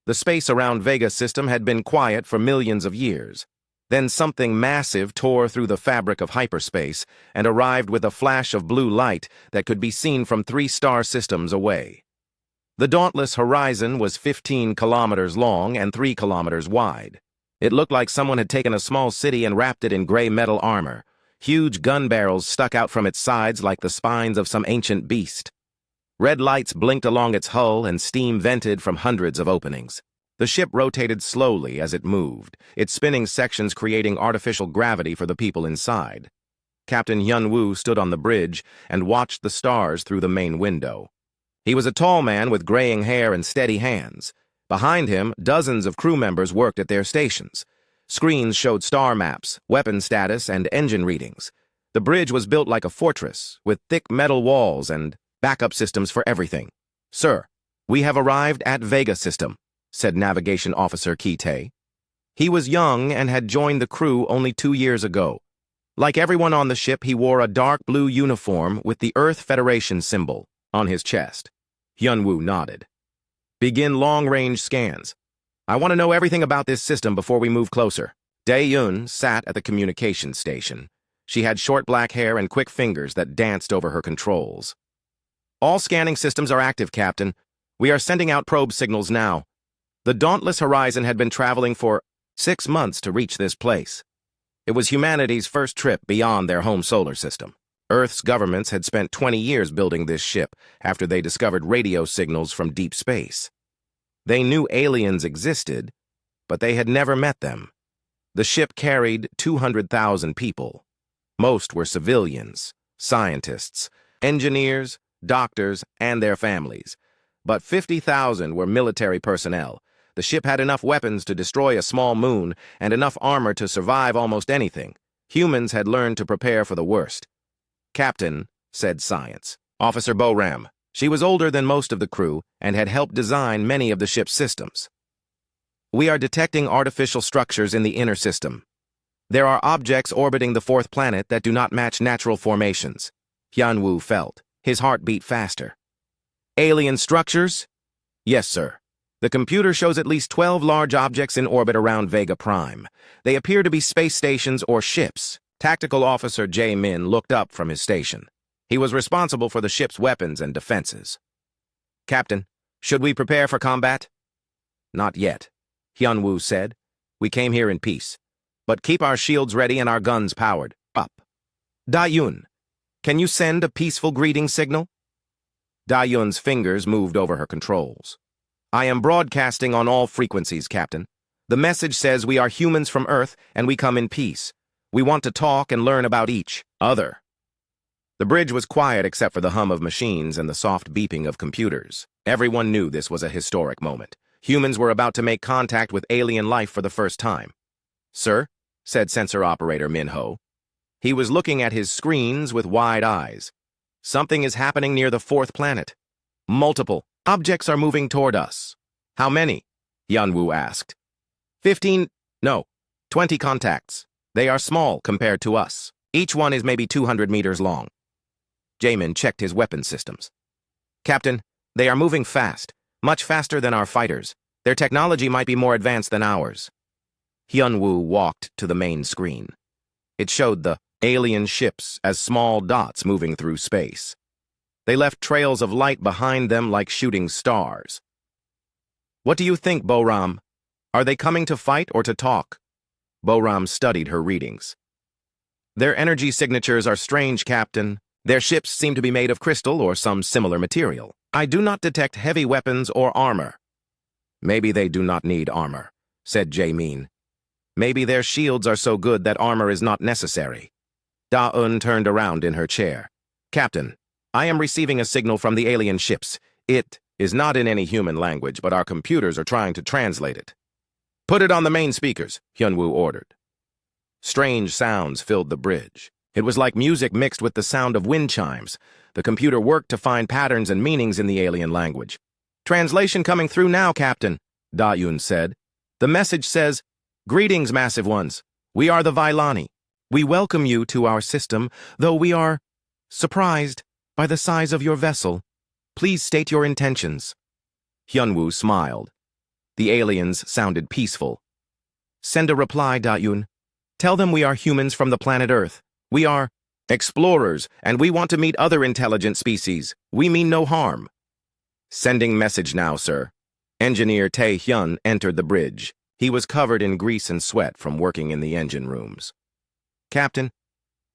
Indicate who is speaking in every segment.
Speaker 1: The space around Vega system had been quiet for millions of years. Then something massive tore through the fabric of hyperspace and arrived with a flash of blue light that could be seen from 3 star systems away. The dauntless horizon was 15 kilometers long and 3 kilometers wide. It looked like someone had taken a small city and wrapped it in gray metal armor. Huge gun barrels stuck out from its sides like the spines of some ancient beast. Red lights blinked along its hull and steam vented from hundreds of openings. The ship rotated slowly as it moved, its spinning sections creating artificial gravity for the people inside. Captain Hyun-woo stood on the bridge and watched the stars through the main window. He was a tall man with graying hair and steady hands. Behind him, dozens of crew members worked at their stations. Screens showed star maps, weapon status, and engine readings. The bridge was built like a fortress, with thick metal walls and backup systems for everything. "Sir, we have arrived at Vega system," said Navigation Officer Ki-tae. He was young and had joined the crew only 2 years ago. Like everyone on the ship, he wore a dark blue uniform with the Earth Federation symbol on his chest. Hyun-woo nodded. "Begin long-range scans. I want to know everything about this system before we move closer." Dae-yun sat at the communications station. She had short black hair and quick fingers that danced over her controls. "All scanning systems are active, Captain. We are sending out probe signals now." The dauntless horizon had been traveling for 6 months to reach this place. It was humanity's first trip beyond their home solar system. Earth's governments had spent 20 years building this ship after they discovered radio signals from deep space. They knew aliens existed, but they had never met them. The ship carried 200,000 people. Most were civilians, scientists, engineers, doctors, and their families. But 50,000 were military personnel. The ship had enough weapons to destroy a small moon and enough armor to survive almost anything. Humans had learned to prepare for the worst. "Captain," said Science, Officer Boram. She was older than most of the crew and had helped design many of the ship's systems. "We are detecting artificial structures in the inner system. There are objects orbiting the 4th planet that do not match natural formations." Hyun-woo felt. His heart beat faster. "Alien structures?" "Yes, sir. The computer shows at least 12 large objects in orbit around Vega Prime. They appear to be space stations or ships." Tactical Officer Jae-min looked up from his station. He was responsible for the ship's weapons and defenses. "Captain, should we prepare for combat?" "Not yet," Hyun-woo said. "We came here in peace. But keep our shields ready and our guns powered up. Da-yun, can you send a peaceful greeting signal?" Da-yun's fingers moved over her controls. "I am broadcasting on all frequencies, Captain. The message says we are humans from Earth and we come in peace. We want to talk and learn about each other." The bridge was quiet except for the hum of machines and the soft beeping of computers. Everyone knew this was a historic moment. Humans were about to make contact with alien life for the first time. "Sir," said sensor operator Min-ho. He was looking at his screens with wide eyes. "Something is happening near the 4th planet. Multiple objects are moving toward us." "How many?" Hyun-woo asked. 20 contacts. They are small compared to us. Each one is maybe 200 meters long." Jae-min checked his weapon systems. "Captain, they are moving fast, much faster than our fighters. Their technology might be more advanced than ours." Hyun-woo walked to the main screen. It showed the alien ships as small dots moving through space. They left trails of light behind them like shooting stars. "What do you think, Boram? Are they coming to fight or to talk?" Boram studied her readings. "Their energy signatures are strange, Captain. Their ships seem to be made of crystal or some similar material. I do not detect heavy weapons or armor." "Maybe they do not need armor," said Jae-min. "Maybe their shields are so good that armor is not necessary." Da-eun turned around in her chair. "Captain, I am receiving a signal from the alien ships. It is not in any human language, but our computers are trying to translate it." "Put it on the main speakers," Hyun-woo ordered. Strange sounds filled the bridge. It was like music mixed with the sound of wind chimes. The computer worked to find patterns and meanings in the alien language. "Translation coming through now, Captain," Da-yun said. "The message says, 'Greetings, massive ones. We are the Vailani. We welcome you to our system, though we are surprised by the size of your vessel. Please state your intentions.'" Hyun-woo smiled. The aliens sounded peaceful. Send a reply, Da-Yun. Tell them we are humans from the planet Earth. We are explorers, and we want to meet other intelligent species. We mean no harm. Sending message now, sir. Engineer Tae-hyun entered the bridge. He was covered in grease and sweat from working in the engine rooms. Captain,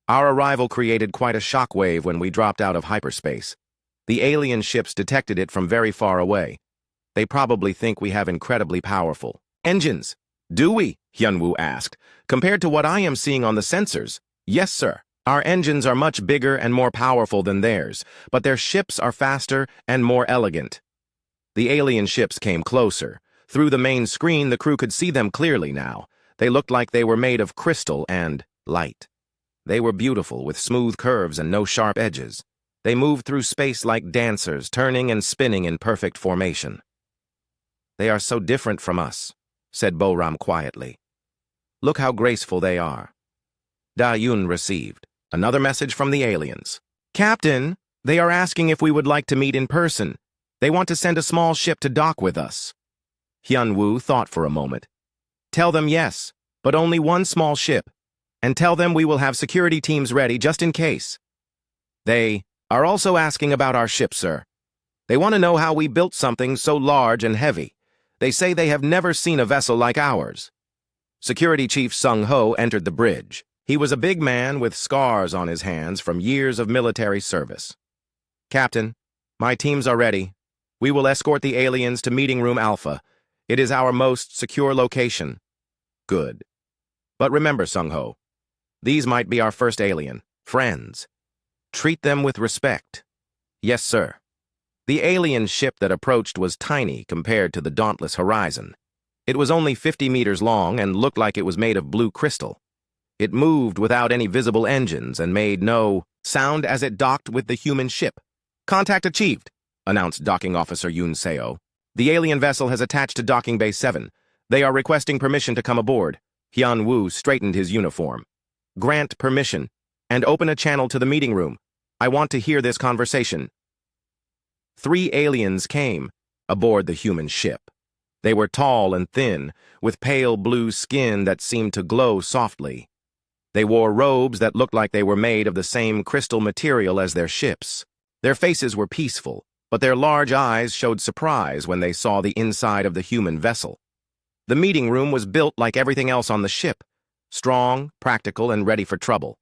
Speaker 1: our arrival created quite a shockwave when we dropped out of hyperspace. The alien ships detected it from very far away. They probably think we have incredibly powerful engines. Do we? Hyunwoo asked. Compared to what I am seeing on the sensors, yes, sir. Our engines are much bigger and more powerful than theirs, but their ships are faster and more elegant. The alien ships came closer. Through the main screen, the crew could see them clearly now. They looked like they were made of crystal and light. They were beautiful, with smooth curves and no sharp edges. They moved through space like dancers, turning and spinning in perfect formation. They are so different from us, said Boram quietly. Look how graceful they are. Da-Yun received another message from the aliens. Captain, they are asking if we would like to meet in person. They want to send a small ship to dock with us. Hyunwoo thought for a moment. Tell them yes, but only one small ship. And tell them we will have security teams ready just in case. They are also asking about our ship, sir. They want to know how we built something so large and heavy. They say they have never seen a vessel like ours. Security Chief Sung-ho entered the bridge. He was a big man with scars on his hands from years of military service. Captain, my teams are ready. We will escort the aliens to Meeting Room Alpha. It is our most secure location. Good. But remember, Sung-ho, these might be our first alien friends. Treat them with respect. Yes, sir. The alien ship that approached was tiny compared to the dauntless horizon. It was only 50 meters long and looked like it was made of blue crystal. It moved without any visible engines and made no sound as it docked with the human ship. Contact achieved, announced Docking Officer Yoon Seo. The alien vessel has attached to Docking Bay 7. They are requesting permission to come aboard. Hyunwoo straightened his uniform. Grant permission, and open a channel to the meeting room. I want to hear this conversation. 3 aliens came aboard the human ship. They were tall and thin, with pale blue skin that seemed to glow softly. They wore robes that looked like they were made of the same crystal material as their ships. Their faces were peaceful, but their large eyes showed surprise when they saw the inside of the human vessel. The meeting room was built like everything else on the ship, strong, practical, and ready for trouble.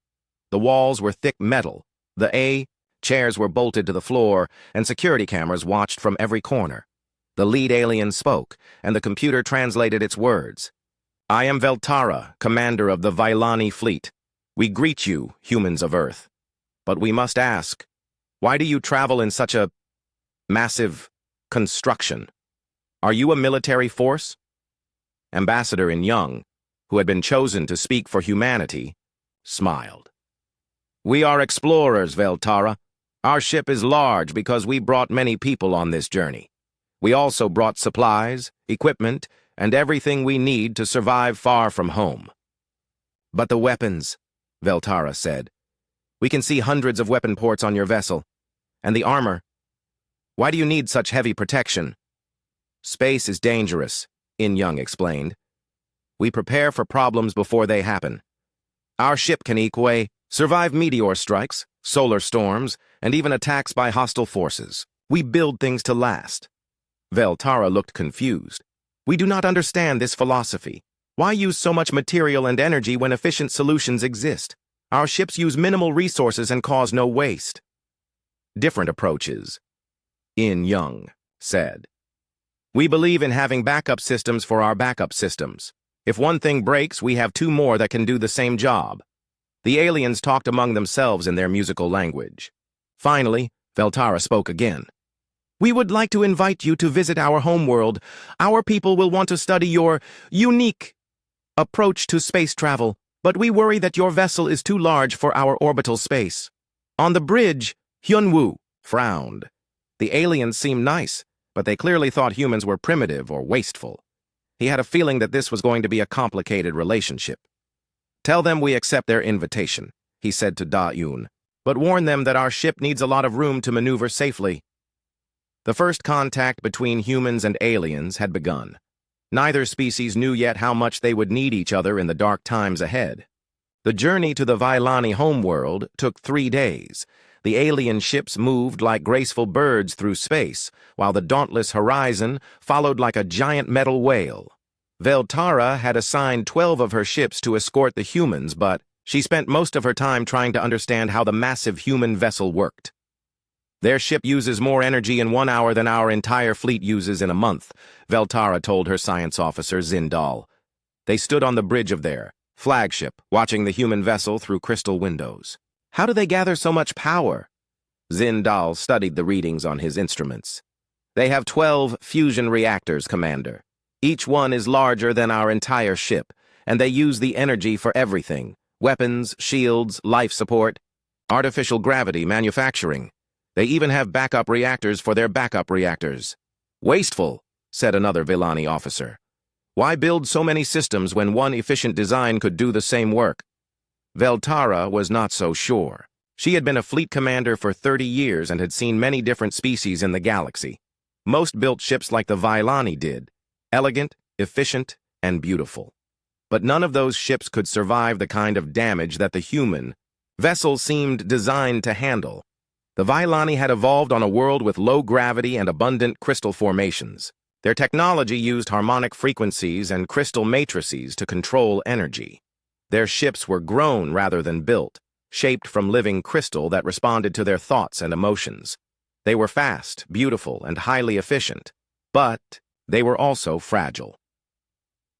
Speaker 1: The walls were thick metal. The chairs were bolted to the floor, and security cameras watched from every corner. The lead alien spoke, and the computer translated its words. I am Veltara, commander of the Vailani fleet. We greet you, humans of Earth. But we must ask, why do you travel in such a massive construction? Are you a military force? Ambassador In Young, who had been chosen to speak for humanity, smiled. We are explorers, Veltara. Our ship is large because we brought many people on this journey. We also brought supplies, equipment, and everything we need to survive far from home. But the weapons, Veltara said. We can see hundreds of weapon ports on your vessel. And the armor. Why do you need such heavy protection? Space is dangerous, In Young explained. We prepare for problems before they happen. Our ship can survive meteor strikes, solar storms, and even attacks by hostile forces. We build things to last. Veltara looked confused. We do not understand this philosophy. Why use so much material and energy when efficient solutions exist? Our ships use minimal resources and cause no waste. Different approaches, In Young said. We believe in having backup systems for our backup systems. If one thing breaks, we have 2 more that can do the same job. The aliens talked among themselves in their musical language. Finally, Veltara spoke again. We would like to invite you to visit our homeworld. Our people will want to study your unique approach to space travel, but we worry that your vessel is too large for our orbital space. On the bridge, Hyunwoo frowned. The aliens seemed nice, but they clearly thought humans were primitive or wasteful. He had a feeling that this was going to be a complicated relationship. Tell them we accept their invitation, he said to Da-Yun, but warn them that our ship needs a lot of room to maneuver safely. The first contact between humans and aliens had begun. Neither species knew yet how much they would need each other in the dark times ahead. The journey to the Vailani homeworld took 3 days. The alien ships moved like graceful birds through space, while the dauntless horizon followed like a giant metal whale. Veltara had assigned 12 of her ships to escort the humans, but she spent most of her time trying to understand how the massive human vessel worked. Their ship uses more energy in 1 hour than our entire fleet uses in a month, Veltara told her science officer Zindal. They stood on the bridge of their flagship, watching the human vessel through crystal windows. How do they gather so much power? Zindal studied the readings on his instruments. They have 12 fusion reactors, Commander. Each one is larger than our entire ship, and they use the energy for everything: weapons, shields, life support, artificial gravity, manufacturing. They even have backup reactors for their backup reactors. Wasteful, said another Villani officer. Why build so many systems when one efficient design could do the same work? Veltara was not so sure. She had been a fleet commander for 30 years and had seen many different species in the galaxy. Most built ships like the Vailani did, elegant, efficient, and beautiful. But none of those ships could survive the kind of damage that the human vessel seemed designed to handle. The Vailani had evolved on a world with low gravity and abundant crystal formations. Their technology used harmonic frequencies and crystal matrices to control energy. Their ships were grown rather than built, shaped from living crystal that responded to their thoughts and emotions. They were fast, beautiful, and highly efficient, but they were also fragile.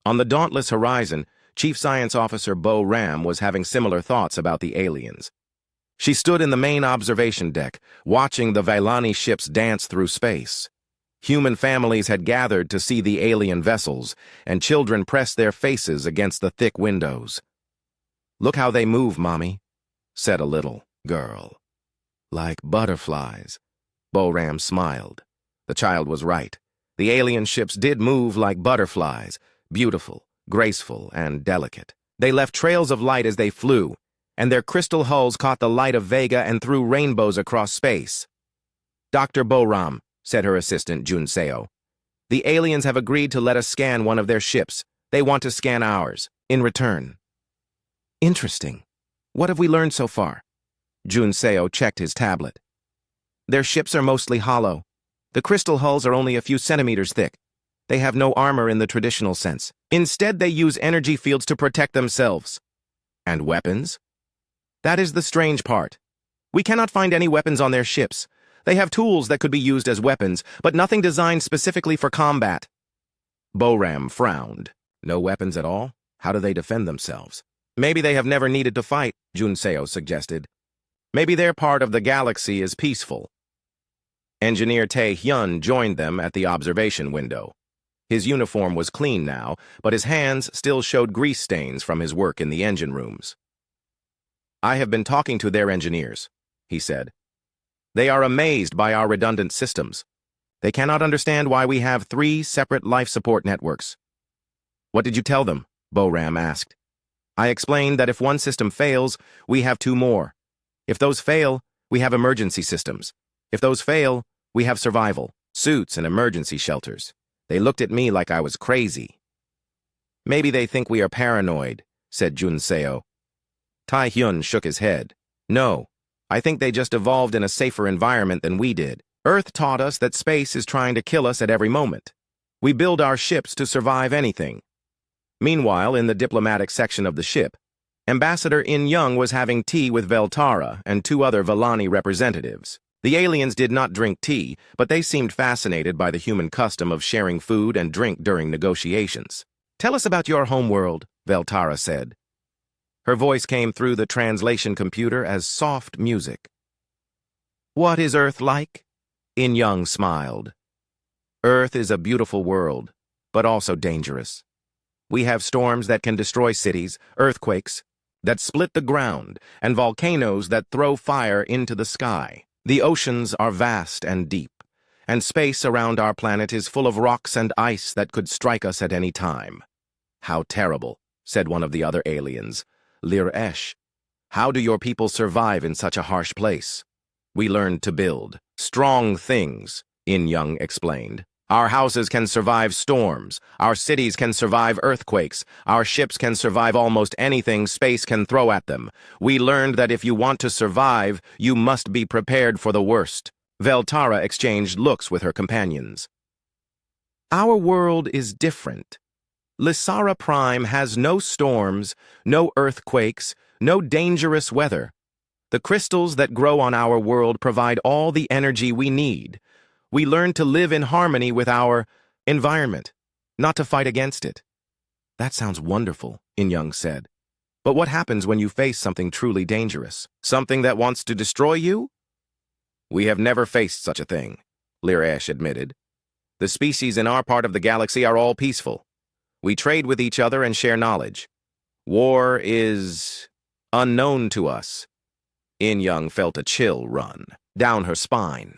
Speaker 1: On the dauntless horizon, Chief Science Officer Bo Ram was having similar thoughts about the aliens. She stood in the main observation deck, watching the Vailani ships dance through space. Human families had gathered to see the alien vessels, and children pressed their faces against the thick windows. "Look how they move, Mommy," said a little girl. "Like butterflies." Bo-Ram smiled. The child was right. The alien ships did move like butterflies, beautiful, graceful, and delicate. They left trails of light as they flew, and their crystal hulls caught the light of Vega and threw rainbows across space. "Dr. Bo-Ram," said her assistant Junseo, "the aliens have agreed to let us scan one of their ships. They want to scan ours, in return." "Interesting. What have we learned so far?" Junseo checked his tablet. "Their ships are mostly hollow. The crystal hulls are only a few centimeters thick. They have no armor in the traditional sense. Instead, they use energy fields to protect themselves." "And weapons?" "That is the strange part. We cannot find any weapons on their ships. They have tools that could be used as weapons, but nothing designed specifically for combat." Bo-Ram frowned. "No weapons at all? How do they defend themselves?" "Maybe they have never needed to fight," Junseo suggested. "Maybe their part of the galaxy is peaceful." Engineer Tae-hyun joined them at the observation window. His uniform was clean now, but his hands still showed grease stains from his work in the engine rooms. "I have been talking to their engineers," he said. "They are amazed by our redundant systems. They cannot understand why we have 3 separate life support networks." "What did you tell them?" Bo-Ram asked. "I explained that if one system fails, we have 2 more. If those fail, we have emergency systems. If those fail, we have survival, suits, and emergency shelters." They looked at me like I was crazy. "Maybe they think we are paranoid," said Junseo. Tae-hyun shook his head. "No, I think they just evolved in a safer environment than we did. Earth taught us that space is trying to kill us at every moment. We build our ships to survive anything." Meanwhile, in the diplomatic section of the ship, Ambassador In-young was having tea with Veltara and 2 other Villani representatives. The aliens did not drink tea, but they seemed fascinated by the human custom of sharing food and drink during negotiations. "Tell us about your homeworld," Veltara said. Her voice came through the translation computer as soft music. "What is Earth like?" In-young smiled. "Earth is a beautiful world, but also dangerous. We have storms that can destroy cities, earthquakes that split the ground, and volcanoes that throw fire into the sky. The oceans are vast and deep, and space around our planet is full of rocks and ice that could strike us at any time." "How terrible," said one of the other aliens, Lir-Esh. "How do your people survive in such a harsh place?" "We learned to build strong things," In-young explained. Our houses can survive storms. Our cities can survive earthquakes. Our ships can survive almost anything space can throw at them. We learned that if you want to survive, you must be prepared for the worst. Veltara exchanged looks with her companions. Our world is different. Lysara Prime has no storms, no earthquakes, no dangerous weather. The crystals that grow on our world provide all the energy we need. We learn to live in harmony with our environment, not to fight against it. That sounds wonderful, In-Young said. But what happens when you face something truly dangerous? Something that wants to destroy you? We have never faced such a thing, Lirash admitted. The species in our part of the galaxy are all peaceful. We trade with each other and share knowledge. War is unknown to us. In-Young felt a chill run down her spine.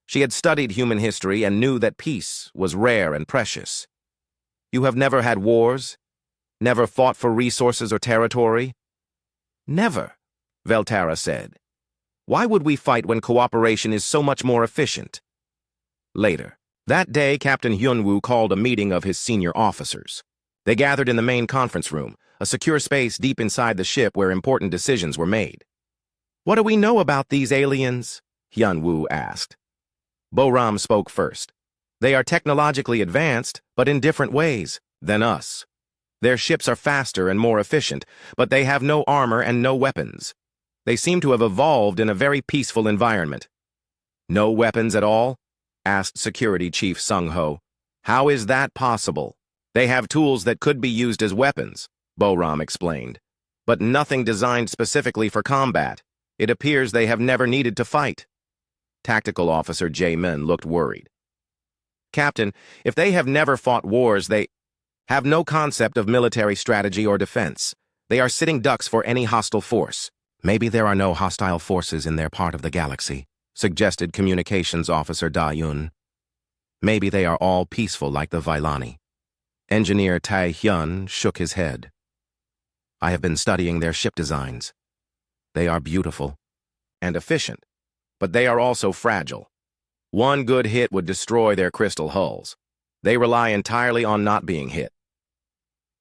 Speaker 1: She had studied human history and knew that peace was rare and precious. You have never had wars? Never fought for resources or territory? Never, Veltara said. Why would we fight when cooperation is so much more efficient? Later. That day, Captain Hyunwoo called a meeting of his senior officers. They gathered in the main conference room, a secure space deep inside the ship where important decisions were made. What do we know about these aliens? Hyunwoo asked. Boram spoke first. They are technologically advanced, but in different ways than us. Their ships are faster and more efficient, but they have no armor and no weapons. They seem to have evolved in a very peaceful environment. No weapons at all? Asked Security Chief Sung-ho. How is that possible? They have tools that could be used as weapons, Boram explained, but nothing designed specifically for combat. It appears they have never needed to fight. Tactical Officer Jae-min looked worried. Captain, if they have never fought wars, they have no concept of military strategy or defense. They are sitting ducks for any hostile force. Maybe there are no hostile forces in their part of the galaxy, suggested Communications Officer Da-Yun. Maybe they are all peaceful like the Vailani. Engineer Tai-hyun shook his head. I have been studying their ship designs. They are beautiful and efficient, but they are also fragile. One good hit would destroy their crystal hulls. They rely entirely on not being hit.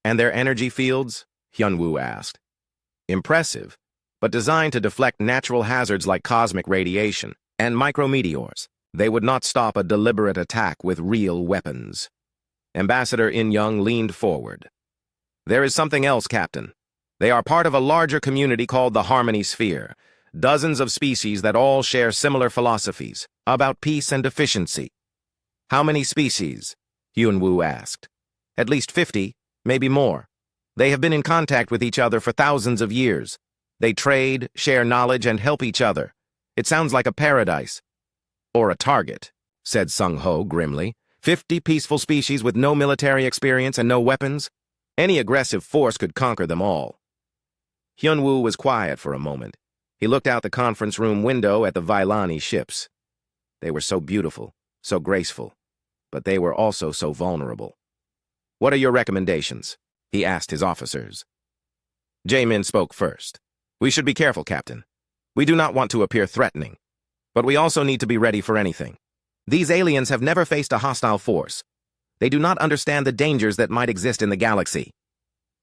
Speaker 1: And their energy fields? Hyunwoo asked. Impressive, but designed to deflect natural hazards like cosmic radiation and micrometeors. They would not stop a deliberate attack with real weapons. Ambassador In-Young leaned forward. There is something else, Captain. They are part of a larger community called the Harmony Sphere. Dozens of species that all share similar philosophies about peace and efficiency. How many species? Hyunwoo asked. At least 50, maybe more. They have been in contact with each other for thousands of years. They trade, share knowledge, and help each other. It sounds like a paradise. Or a target, said Sung-ho grimly. 50 peaceful species with no military experience and no weapons? Any aggressive force could conquer them all. Hyunwoo was quiet for a moment. He looked out the conference room window at the Vailani ships. They were so beautiful, so graceful, but they were also so vulnerable. What are your recommendations? He asked his officers. Jae-min spoke first. We should be careful, Captain. We do not want to appear threatening, but we also need to be ready for anything. These aliens have never faced a hostile force. They do not understand the dangers that might exist in the galaxy.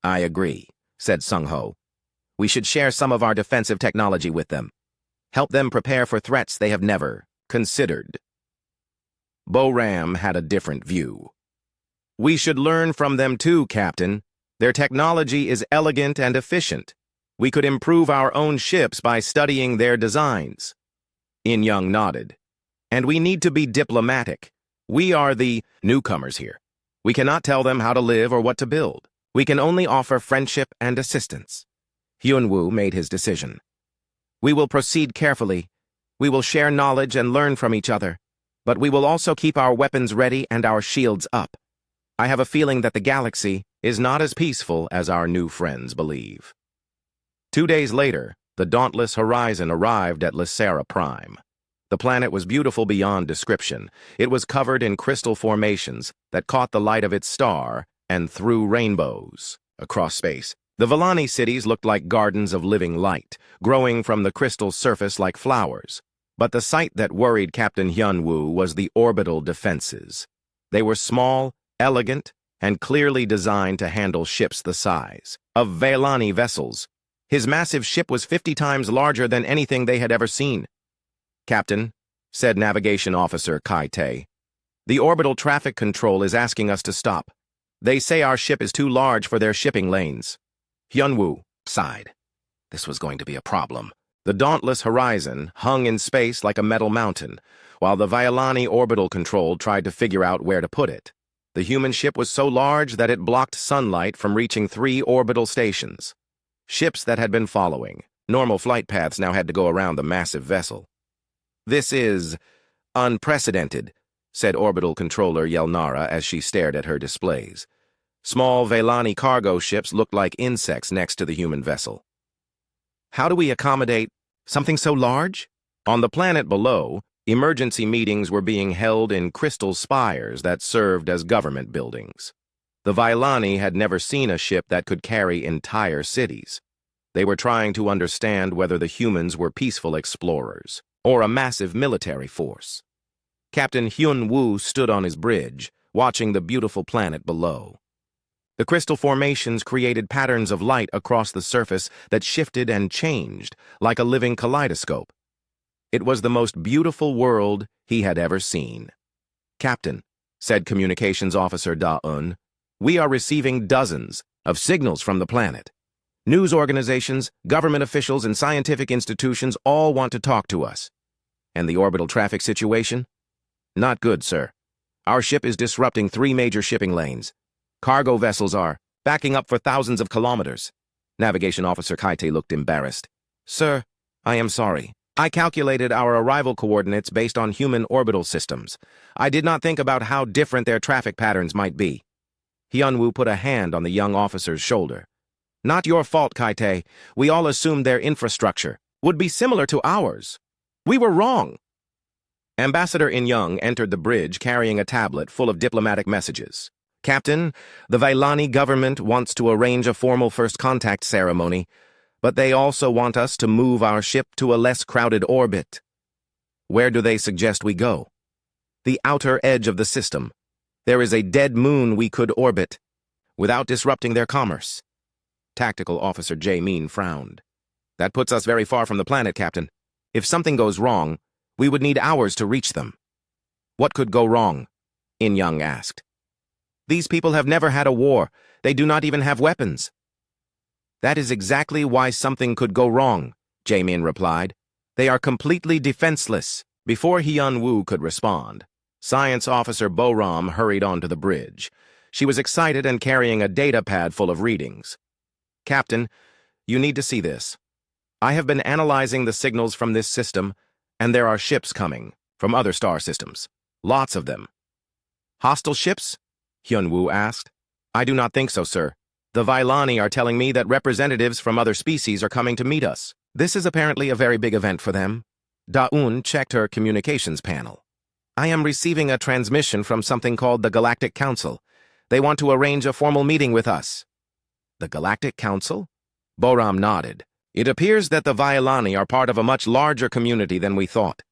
Speaker 1: I agree, said Sung-ho. We should share some of our defensive technology with them. Help them prepare for threats they have never considered. Boram had a different view. We should learn from them too, Captain. Their technology is elegant and efficient. We could improve our own ships by studying their designs. In-Young nodded. And we need to be diplomatic. We are the newcomers here. We cannot tell them how to live or what to build. We can only offer friendship and assistance. Hyunwoo made his decision. We will proceed carefully. We will share knowledge and learn from each other. But we will also keep our weapons ready and our shields up. I have a feeling that the galaxy is not as peaceful as our new friends believe. 2 days later, the dauntless Horizon arrived at Lysara Prime. The planet was beautiful beyond description. It was covered in crystal formations that caught the light of its star and threw rainbows across space. The Vailani cities looked like gardens of living light, growing from the crystal surface like flowers. But the sight that worried Captain Hyunwoo was the orbital defenses. They were small, elegant, and clearly designed to handle ships the size of Vailani vessels. His massive ship was 50 times larger than anything they had ever seen. "Captain," said Navigation Officer Kai Te, "the orbital traffic control is asking us to stop. They say our ship is too large for their shipping lanes." Hyunwoo sighed. This was going to be a problem. The dauntless horizon hung in space like a metal mountain, while the Vailani orbital control tried to figure out where to put it. The human ship was so large that it blocked sunlight from reaching 3 orbital stations. Ships that had been following normal flight paths now had to go around the massive vessel. "This is unprecedented," said Orbital Controller Yelnara as she stared at her displays. Small Vailani cargo ships looked like insects next to the human vessel. "How do we accommodate something so large?" On the planet below, emergency meetings were being held in crystal spires that served as government buildings. The Vailani had never seen a ship that could carry entire cities. They were trying to understand whether the humans were peaceful explorers or a massive military force. Captain Hyun-woo stood on his bridge, watching the beautiful planet below. The crystal formations created patterns of light across the surface that shifted and changed like a living kaleidoscope. It was the most beautiful world he had ever seen. "Captain," said Communications Officer Da-eun, "we are receiving dozens of signals from the planet. News organizations, government officials, and scientific institutions all want to talk to us." "And the orbital traffic situation?" "Not good, sir. Our ship is disrupting 3 major shipping lanes. Cargo vessels are backing up for thousands of kilometers." Navigation Officer Kaite looked embarrassed. "Sir, I am sorry. I calculated our arrival coordinates based on human orbital systems. I did not think about how different their traffic patterns might be." Hyunwoo put a hand on the young officer's shoulder. "Not your fault, Kaite. We all assumed their infrastructure would be similar to ours. We were wrong." Ambassador In-young entered the bridge carrying a tablet full of diplomatic messages. "Captain, the Vailani government wants to arrange a formal first contact ceremony, but they also want us to move our ship to a less crowded orbit." "Where do they suggest we go?" "The outer edge of the system. There is a dead moon we could orbit without disrupting their commerce." Tactical Officer Jae-min frowned. "That puts us very far from the planet, Captain. If something goes wrong, we would need hours to reach them." "What could go wrong?" In-young asked. "These people have never had a war. They do not even have weapons." "That is exactly why something could go wrong," Jae-min replied. "They are completely defenseless." Before Hyun-woo could respond, Science Officer Bo-ram hurried onto the bridge. She was excited and carrying a data pad full of readings. "Captain, you need to see this. I have been analyzing the signals from this system, and there are ships coming from other star systems. Lots of them." "Hostile ships?" Hyun-woo asked. "I do not think so, sir. The Vailani are telling me that representatives from other species are coming to meet us. This is apparently a very big event for them." Da-eun checked her communications panel. "I am receiving a transmission from something called the Galactic Council. They want to arrange a formal meeting with us." "The Galactic Council?" Bo-ram nodded. "It appears that the Vailani are part of a much larger community than we thought.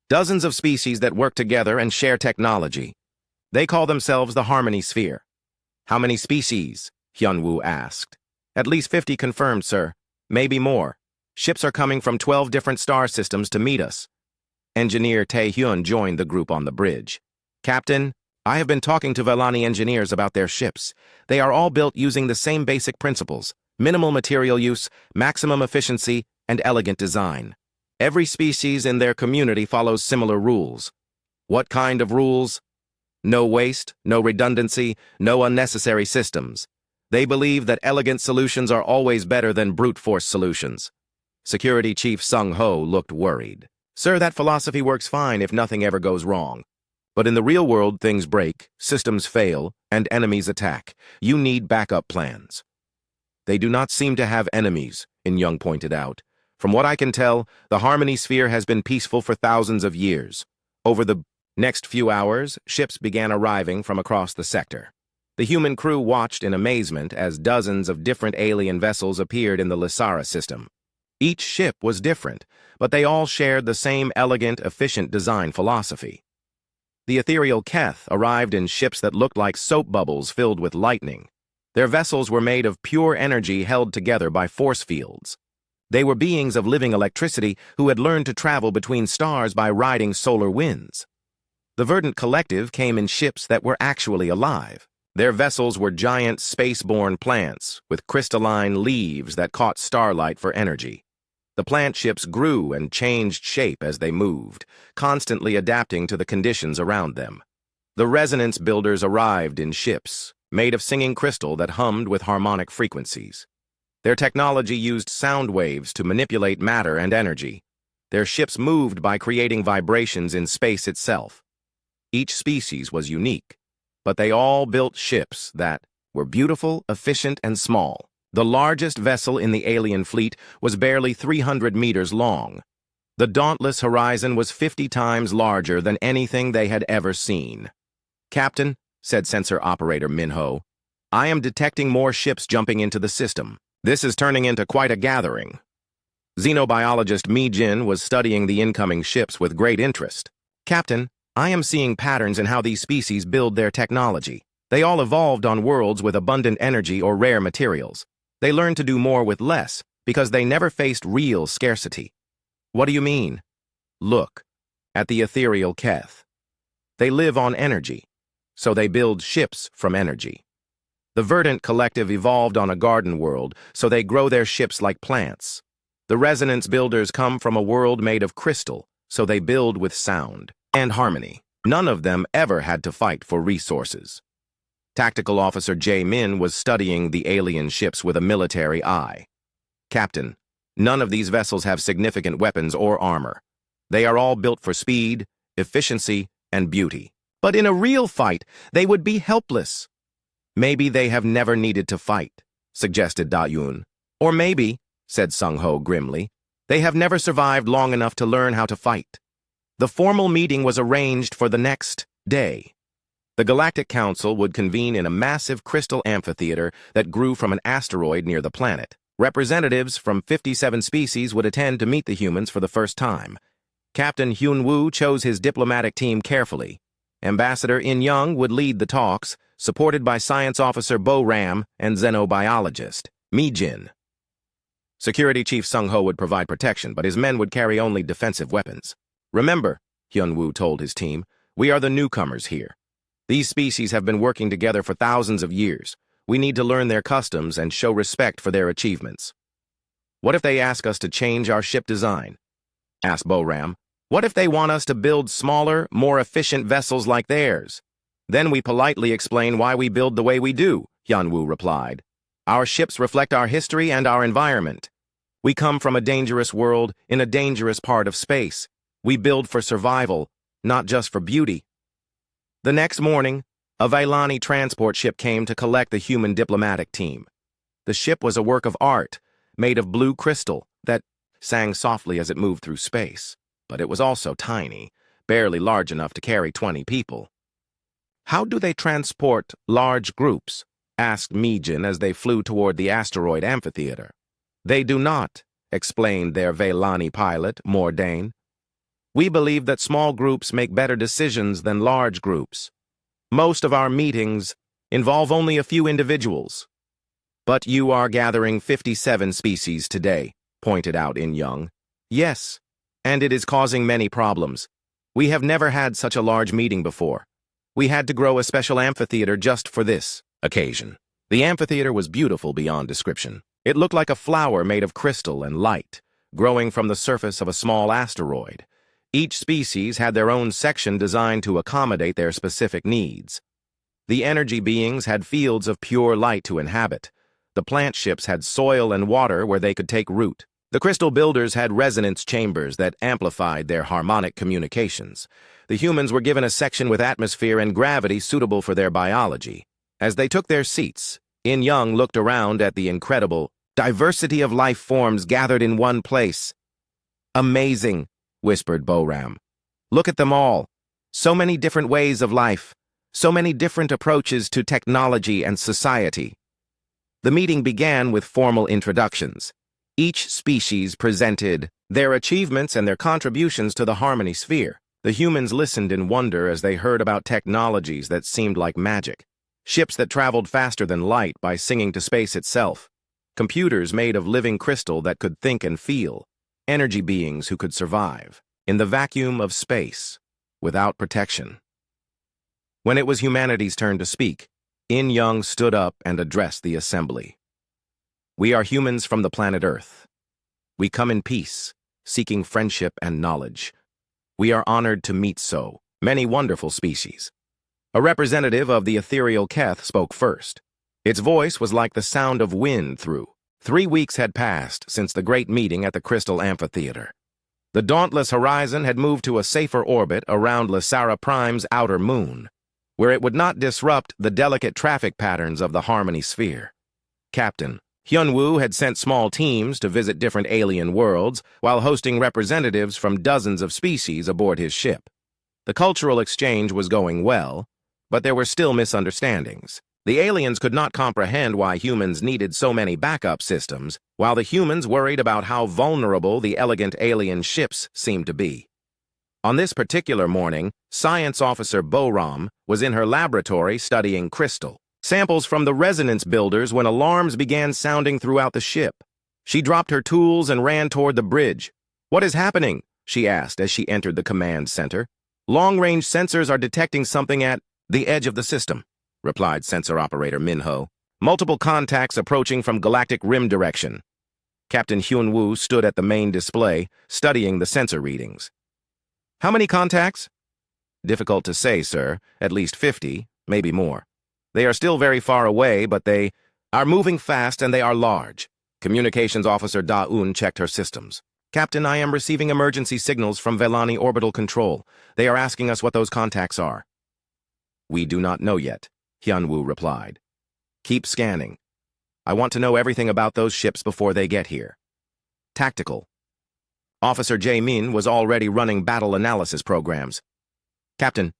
Speaker 1: Dozens of species that work together and share technology. They call themselves the Harmony Sphere." "How many species?" Hyun-woo asked. "At least 50 confirmed, sir. Maybe more. Ships are coming from 12 different star systems to meet us." Engineer Tae-hyun joined the group on the bridge. "Captain, I have been talking to Vailani engineers about their ships. They are all built using the same basic principles: minimal material use, maximum efficiency, and elegant design. Every species in their community follows similar rules." "What kind of rules?" "No waste, no redundancy, no unnecessary systems. They believe that elegant solutions are always better than brute force solutions." Security Chief Sung-ho looked worried. "Sir, that philosophy works fine if nothing ever goes wrong. But in the real world, things break, systems fail, and enemies attack. You need backup plans." "They do not seem to have enemies," In-young pointed out. "From what I can tell, the Harmony Sphere has been peaceful for thousands of years." Over the next few hours, ships began arriving from across the sector. The human crew watched in amazement as dozens of different alien vessels appeared in the Lysara system. Each ship was different, but they all shared the same elegant, efficient design philosophy. The ethereal Keth arrived in ships that looked like soap bubbles filled with lightning. Their vessels were made of pure energy held together by force fields. They were beings of living electricity who had learned to travel between stars by riding solar winds. The Verdant Collective came in ships that were actually alive. Their vessels were giant space-borne plants with crystalline leaves that caught starlight for energy. The plant ships grew and changed shape as they moved, constantly adapting to the conditions around them. The resonance builders arrived in ships, made of singing crystal that hummed with harmonic frequencies. Their technology used sound waves to manipulate matter and energy. Their ships moved by creating vibrations in space itself. Each species was unique, but they all built ships that were beautiful, efficient, and small. The largest vessel in the alien fleet was barely 300 meters long. The dauntless horizon was 50 times larger than anything they had ever seen. "Captain," said sensor operator Minho, "I am detecting more ships jumping into the system. This is turning into quite a gathering." Xenobiologist Mi Jin was studying the incoming ships with great interest. "Captain, I am seeing patterns in how these species build their technology. They all evolved on worlds with abundant energy or rare materials. They learned to do more with less because they never faced real scarcity." "What do you mean?" "Look at the ethereal Keth. They live on energy, so they build ships from energy. The Verdant Collective evolved on a garden world, so they grow their ships like plants. The resonance builders come from a world made of crystal, so they build with sound and harmony. None of them ever had to fight for resources." Tactical Officer Min was studying the alien ships with a military eye. "Captain, none of these vessels have significant weapons or armor. They are all built for speed, efficiency, and beauty. But in a real fight, they would be helpless." "Maybe they have never needed to fight," suggested Da Yun. "Or maybe," said Sung Ho grimly, "they have never survived long enough to learn how to fight." The formal meeting was arranged for the next day. The Galactic Council would convene in a massive crystal amphitheater that grew from an asteroid near the planet. Representatives from 57 species would attend to meet the humans for the first time. Captain Hyun Woo chose his diplomatic team carefully. Ambassador In Young would lead the talks, supported by Science Officer Bo Ram and Xenobiologist Mi Jin. Security Chief Sung Ho would provide protection, but his men would carry only defensive weapons. "Remember," Hyun Woo told his team, "we are the newcomers here. These species have been working together for thousands of years. We need to learn their customs and show respect for their achievements." "What if they ask us to change our ship design?" asked Bo Ram. "What if they want us to build smaller, more efficient vessels like theirs?" "Then we politely explain why we build the way we do," Hyun Woo replied. "Our ships reflect our history and our environment. We come from a dangerous world in a dangerous part of space. We build for survival, not just for beauty." The next morning, a Vailani transport ship came to collect the human diplomatic team. The ship was a work of art, made of blue crystal, that sang softly as it moved through space. But it was also tiny, barely large enough to carry 20 people. "How do they transport large groups?" asked Mi Jin as they flew toward the asteroid amphitheater. "They do not," explained their Vailani pilot, Mordain. "We believe that small groups make better decisions than large groups. Most of our meetings involve only a few individuals." "But you are gathering 57 species today," pointed out In Young. "Yes, and it is causing many problems. We have never had such a large meeting before. We had to grow a special amphitheater just for this occasion." The amphitheater was beautiful beyond description. It looked like a flower made of crystal and light, growing from the surface of a small asteroid. Each species had their own section designed to accommodate their specific needs. The energy beings had fields of pure light to inhabit. The plant ships had soil and water where they could take root. The crystal builders had resonance chambers that amplified their harmonic communications. The humans were given a section with atmosphere and gravity suitable for their biology. As they took their seats, In Young looked around at the incredible diversity of life forms gathered in one place. "Amazing," whispered Bo Ram. "Look at them all. So many different ways of life. So many different approaches to technology and society." The meeting began with formal introductions. Each species presented their achievements and their contributions to the harmony sphere. The humans listened in wonder as they heard about technologies that seemed like magic. Ships that traveled faster than light by singing to space itself. Computers made of living crystal that could think and feel. Energy beings who could survive in the vacuum of space without protection. When it was humanity's turn to speak, In Young stood up and addressed the assembly. We are humans from the planet Earth. We come in peace, seeking friendship and knowledge. We are honored to meet so many wonderful species. A representative of the ethereal Keth spoke first. Its voice was like the sound of wind through. 3 weeks had passed since the great meeting at the Crystal Amphitheater. The dauntless Horizon had moved to a safer orbit around Lysara Prime's outer moon, where it would not disrupt the delicate traffic patterns of the Harmony Sphere. Captain Hyunwoo had sent small teams to visit different alien worlds while hosting representatives from dozens of species aboard his ship. The cultural exchange was going well, but there were still misunderstandings. The aliens could not comprehend why humans needed so many backup systems, while the humans worried about how vulnerable the elegant alien ships seemed to be. On this particular morning, Science Officer Boram was in her laboratory studying crystal samples from the resonance builders when alarms began sounding throughout the ship. She dropped her tools and ran toward the bridge. "What is happening?" she asked as she entered the command center. "Long-range sensors are detecting something at the edge of the system," replied Sensor Operator Minho. "Multiple contacts approaching from Galactic Rim direction." Captain Hyunwoo stood at the main display, studying the sensor readings. "How many contacts?" "Difficult to say, sir. At least 50, maybe more. They are still very far away, but they are moving fast and they are large." Communications Officer Da-un checked her systems. "Captain, I am receiving emergency signals from Velani Orbital Control. They are asking us what those contacts are." "We do not know yet," Hyunwoo replied. "Keep scanning. I want to know everything about those ships before they get here." Tactical. Officer Jae-min was already running battle analysis programs. "Captain,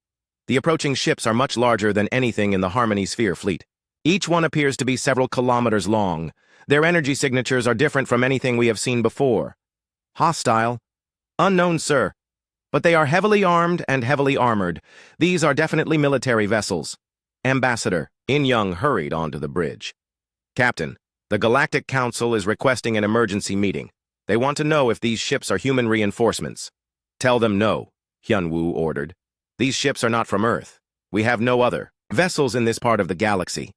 Speaker 1: the approaching ships are much larger than anything in the Harmony Sphere fleet. Each one appears to be several kilometers long. Their energy signatures are different from anything we have seen before. Hostile? Unknown, sir. But they are heavily armed and heavily armored. These are definitely military vessels." Ambassador In Young hurried onto the bridge. "Captain, the Galactic Council is requesting an emergency meeting. They want to know if these ships are human reinforcements." "Tell them no," Hyunwoo ordered. "These ships are not from Earth. We have no other vessels in this part of the galaxy."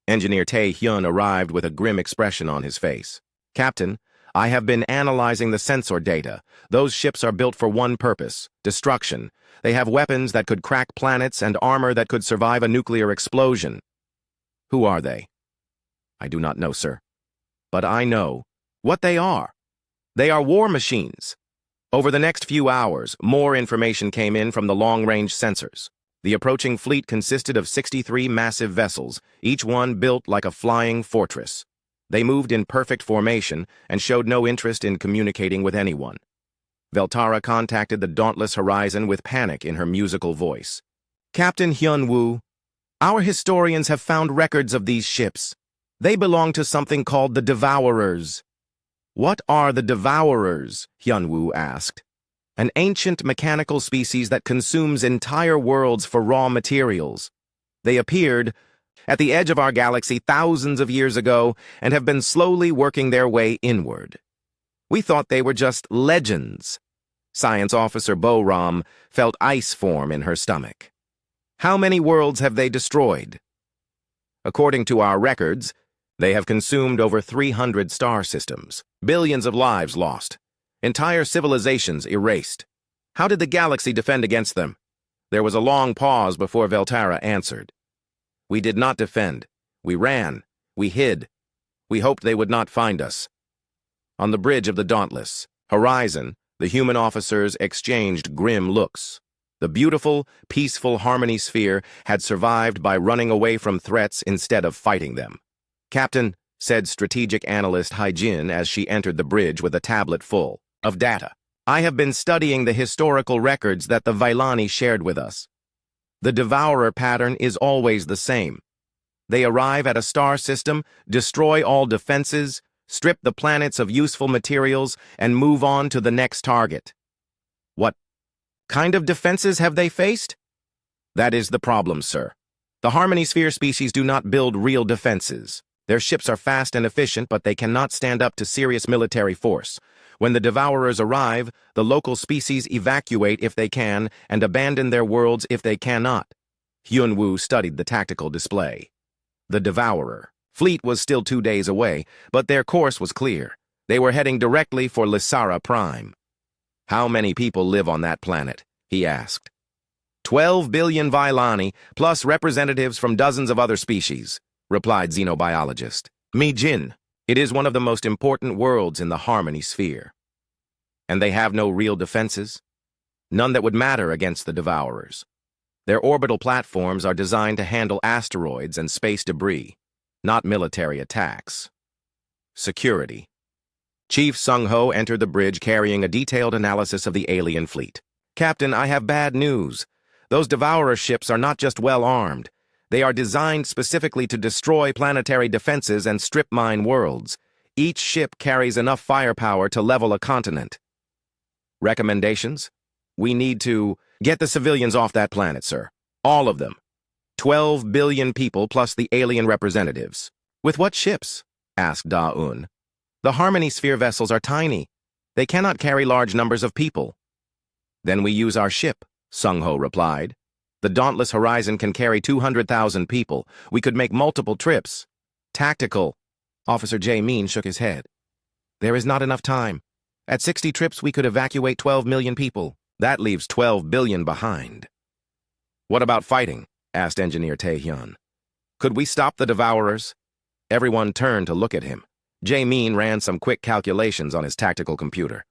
Speaker 1: Engineer Tae-hyun arrived with a grim expression on his face. "Captain, I have been analyzing the sensor data. Those ships are built for one purpose: destruction. They have weapons that could crack planets and armor that could survive a nuclear explosion." "Who are they?" "I do not know, sir. But I know what they are. They are war machines." Over the next few hours, more information came in from the long-range sensors. The approaching fleet consisted of 63 massive vessels, each one built like a flying fortress. They moved in perfect formation and showed no interest in communicating with anyone. Veltara contacted the dauntless Horizon with panic in her musical voice. "Captain Hyunwoo, our historians have found records of these ships. They belong to something called the Devourers." "What are the Devourers?" Hyunwoo asked. "An ancient mechanical species that consumes entire worlds for raw materials. They appeared at the edge of our galaxy thousands of years ago and have been slowly working their way inward. We thought they were just legends." Science Officer Boram felt ice form in her stomach. "How many worlds have they destroyed?" "According to our records, they have consumed over 300 star systems, billions of lives lost, entire civilizations erased. How did the galaxy defend against them?" There was a long pause before Veltara answered. "We did not defend. We ran. We hid. We hoped they would not find us." On the bridge of the Dauntless Horizon, the human officers exchanged grim looks. The beautiful, peaceful Harmony Sphere had survived by running away from threats instead of fighting them. "Captain," said strategic analyst Haijin as she entered the bridge with a tablet full of data, "I have been studying the historical records that the Vailani shared with us. The Devourer pattern is always the same. They arrive at a star system, destroy all defenses, strip the planets of useful materials, and move on to the next target." "What kind of defenses have they faced? That is the problem, sir. The Harmony Sphere species do not build real defenses. Their ships are fast and efficient, but they cannot stand up to serious military force. When the Devourers arrive, the local species evacuate if they can and abandon their worlds if they cannot. Hyun-woo studied the tactical display. The Devourer fleet was still 2 days away, but their course was clear. They were heading directly for Lysara Prime. How many people live on that planet? He asked. 12 billion Vylani, plus representatives from dozens of other species, replied xenobiologist Mi-jin. It is one of the most important worlds in the Harmony Sphere. And they have no real defenses? None that would matter against the Devourers. Their orbital platforms are designed to handle asteroids and space debris, not military attacks. Security. Chief Sung-ho entered the bridge carrying a detailed analysis of the alien fleet. Captain, I have bad news. Those Devourer ships are not just well-armed. They are designed specifically to destroy planetary defenses and strip mine worlds. Each ship carries enough firepower to level a continent. Recommendations? We need to get the civilians off that planet, sir. All of them. 12 billion people plus the alien representatives. With what ships? Asked Da-un. The Harmony Sphere vessels are tiny. They cannot carry large numbers of people. Then we use our ship, Sung-ho replied. The Dauntless Horizon can carry 200,000 people. We could make multiple trips. Tactical. Officer Jae-min shook his head. There is not enough time. At 60 trips, we could evacuate 12 million people. That leaves 12 billion behind. What about fighting? Asked Engineer Tae-hyun. Could we stop the Devourers? Everyone turned to look at him. Jae-min ran some quick calculations on his tactical computer.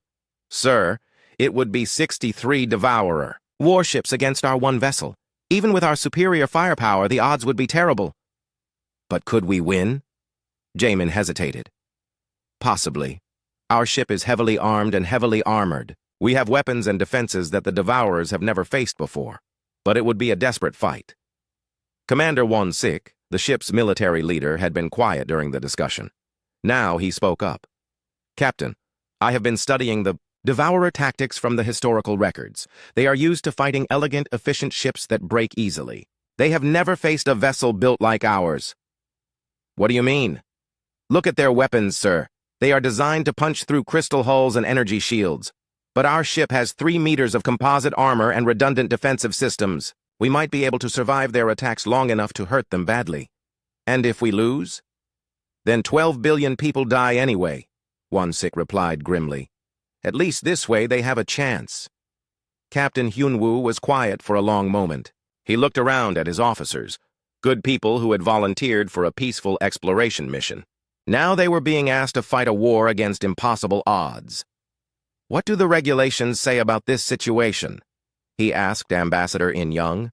Speaker 1: Sir, it would be 63 Devourer warships against our one vessel. Even with our superior firepower, the odds would be terrible. But could we win? Jae-min hesitated. Possibly. Our ship is heavily armed and heavily armored. We have weapons and defenses that the Devourers have never faced before. But it would be a desperate fight. Commander Won-sik, the ship's military leader, had been quiet during the discussion. Now he spoke up. Captain, I have been studying the Devourer tactics from the historical records. They are used to fighting elegant, efficient ships that break easily. They have never faced a vessel built like ours. What do you mean? Look at their weapons, sir. They are designed to punch through crystal hulls and energy shields. But our ship has 3 meters of composite armor and redundant defensive systems. We might be able to survive their attacks long enough to hurt them badly. And if we lose? Then 12 billion people die anyway, Won-sik replied grimly. At least this way they have a chance. Captain Hyun-woo was quiet for a long moment. He looked around at his officers, good people who had volunteered for a peaceful exploration mission. Now they were being asked to fight a war against impossible odds. What do the regulations say about this situation? He asked Ambassador In-young.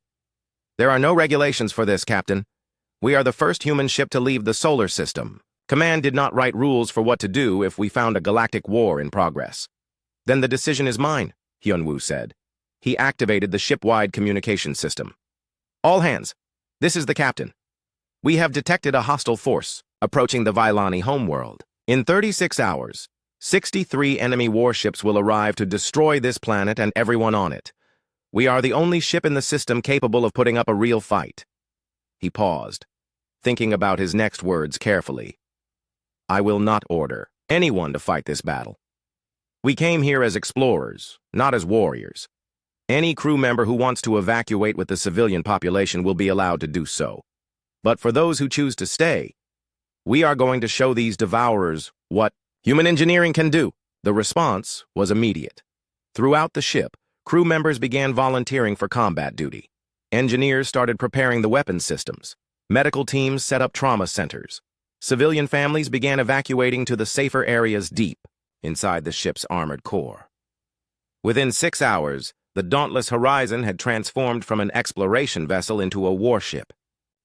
Speaker 1: There are no regulations for this, Captain. We are the first human ship to leave the solar system. Command did not write rules for what to do if we found a galactic war in progress. Then the decision is mine, Hyun-woo said. He activated the ship-wide communication system. All hands, this is the captain. We have detected a hostile force approaching the Vylani homeworld. In 36 hours, 63 enemy warships will arrive to destroy this planet and everyone on it. We are the only ship in the system capable of putting up a real fight. He paused, thinking about his next words carefully. I will not order anyone to fight this battle. We came here as explorers, not as warriors. Any crew member who wants to evacuate with the civilian population will be allowed to do so. But for those who choose to stay, we are going to show these Devourers what human engineering can do. The response was immediate. Throughout the ship, crew members began volunteering for combat duty. Engineers started preparing the weapons systems. Medical teams set up trauma centers. Civilian families began evacuating to the safer areas deep inside the ship's armored core. Within 6 hours, the Dauntless Horizon had transformed from an exploration vessel into a warship.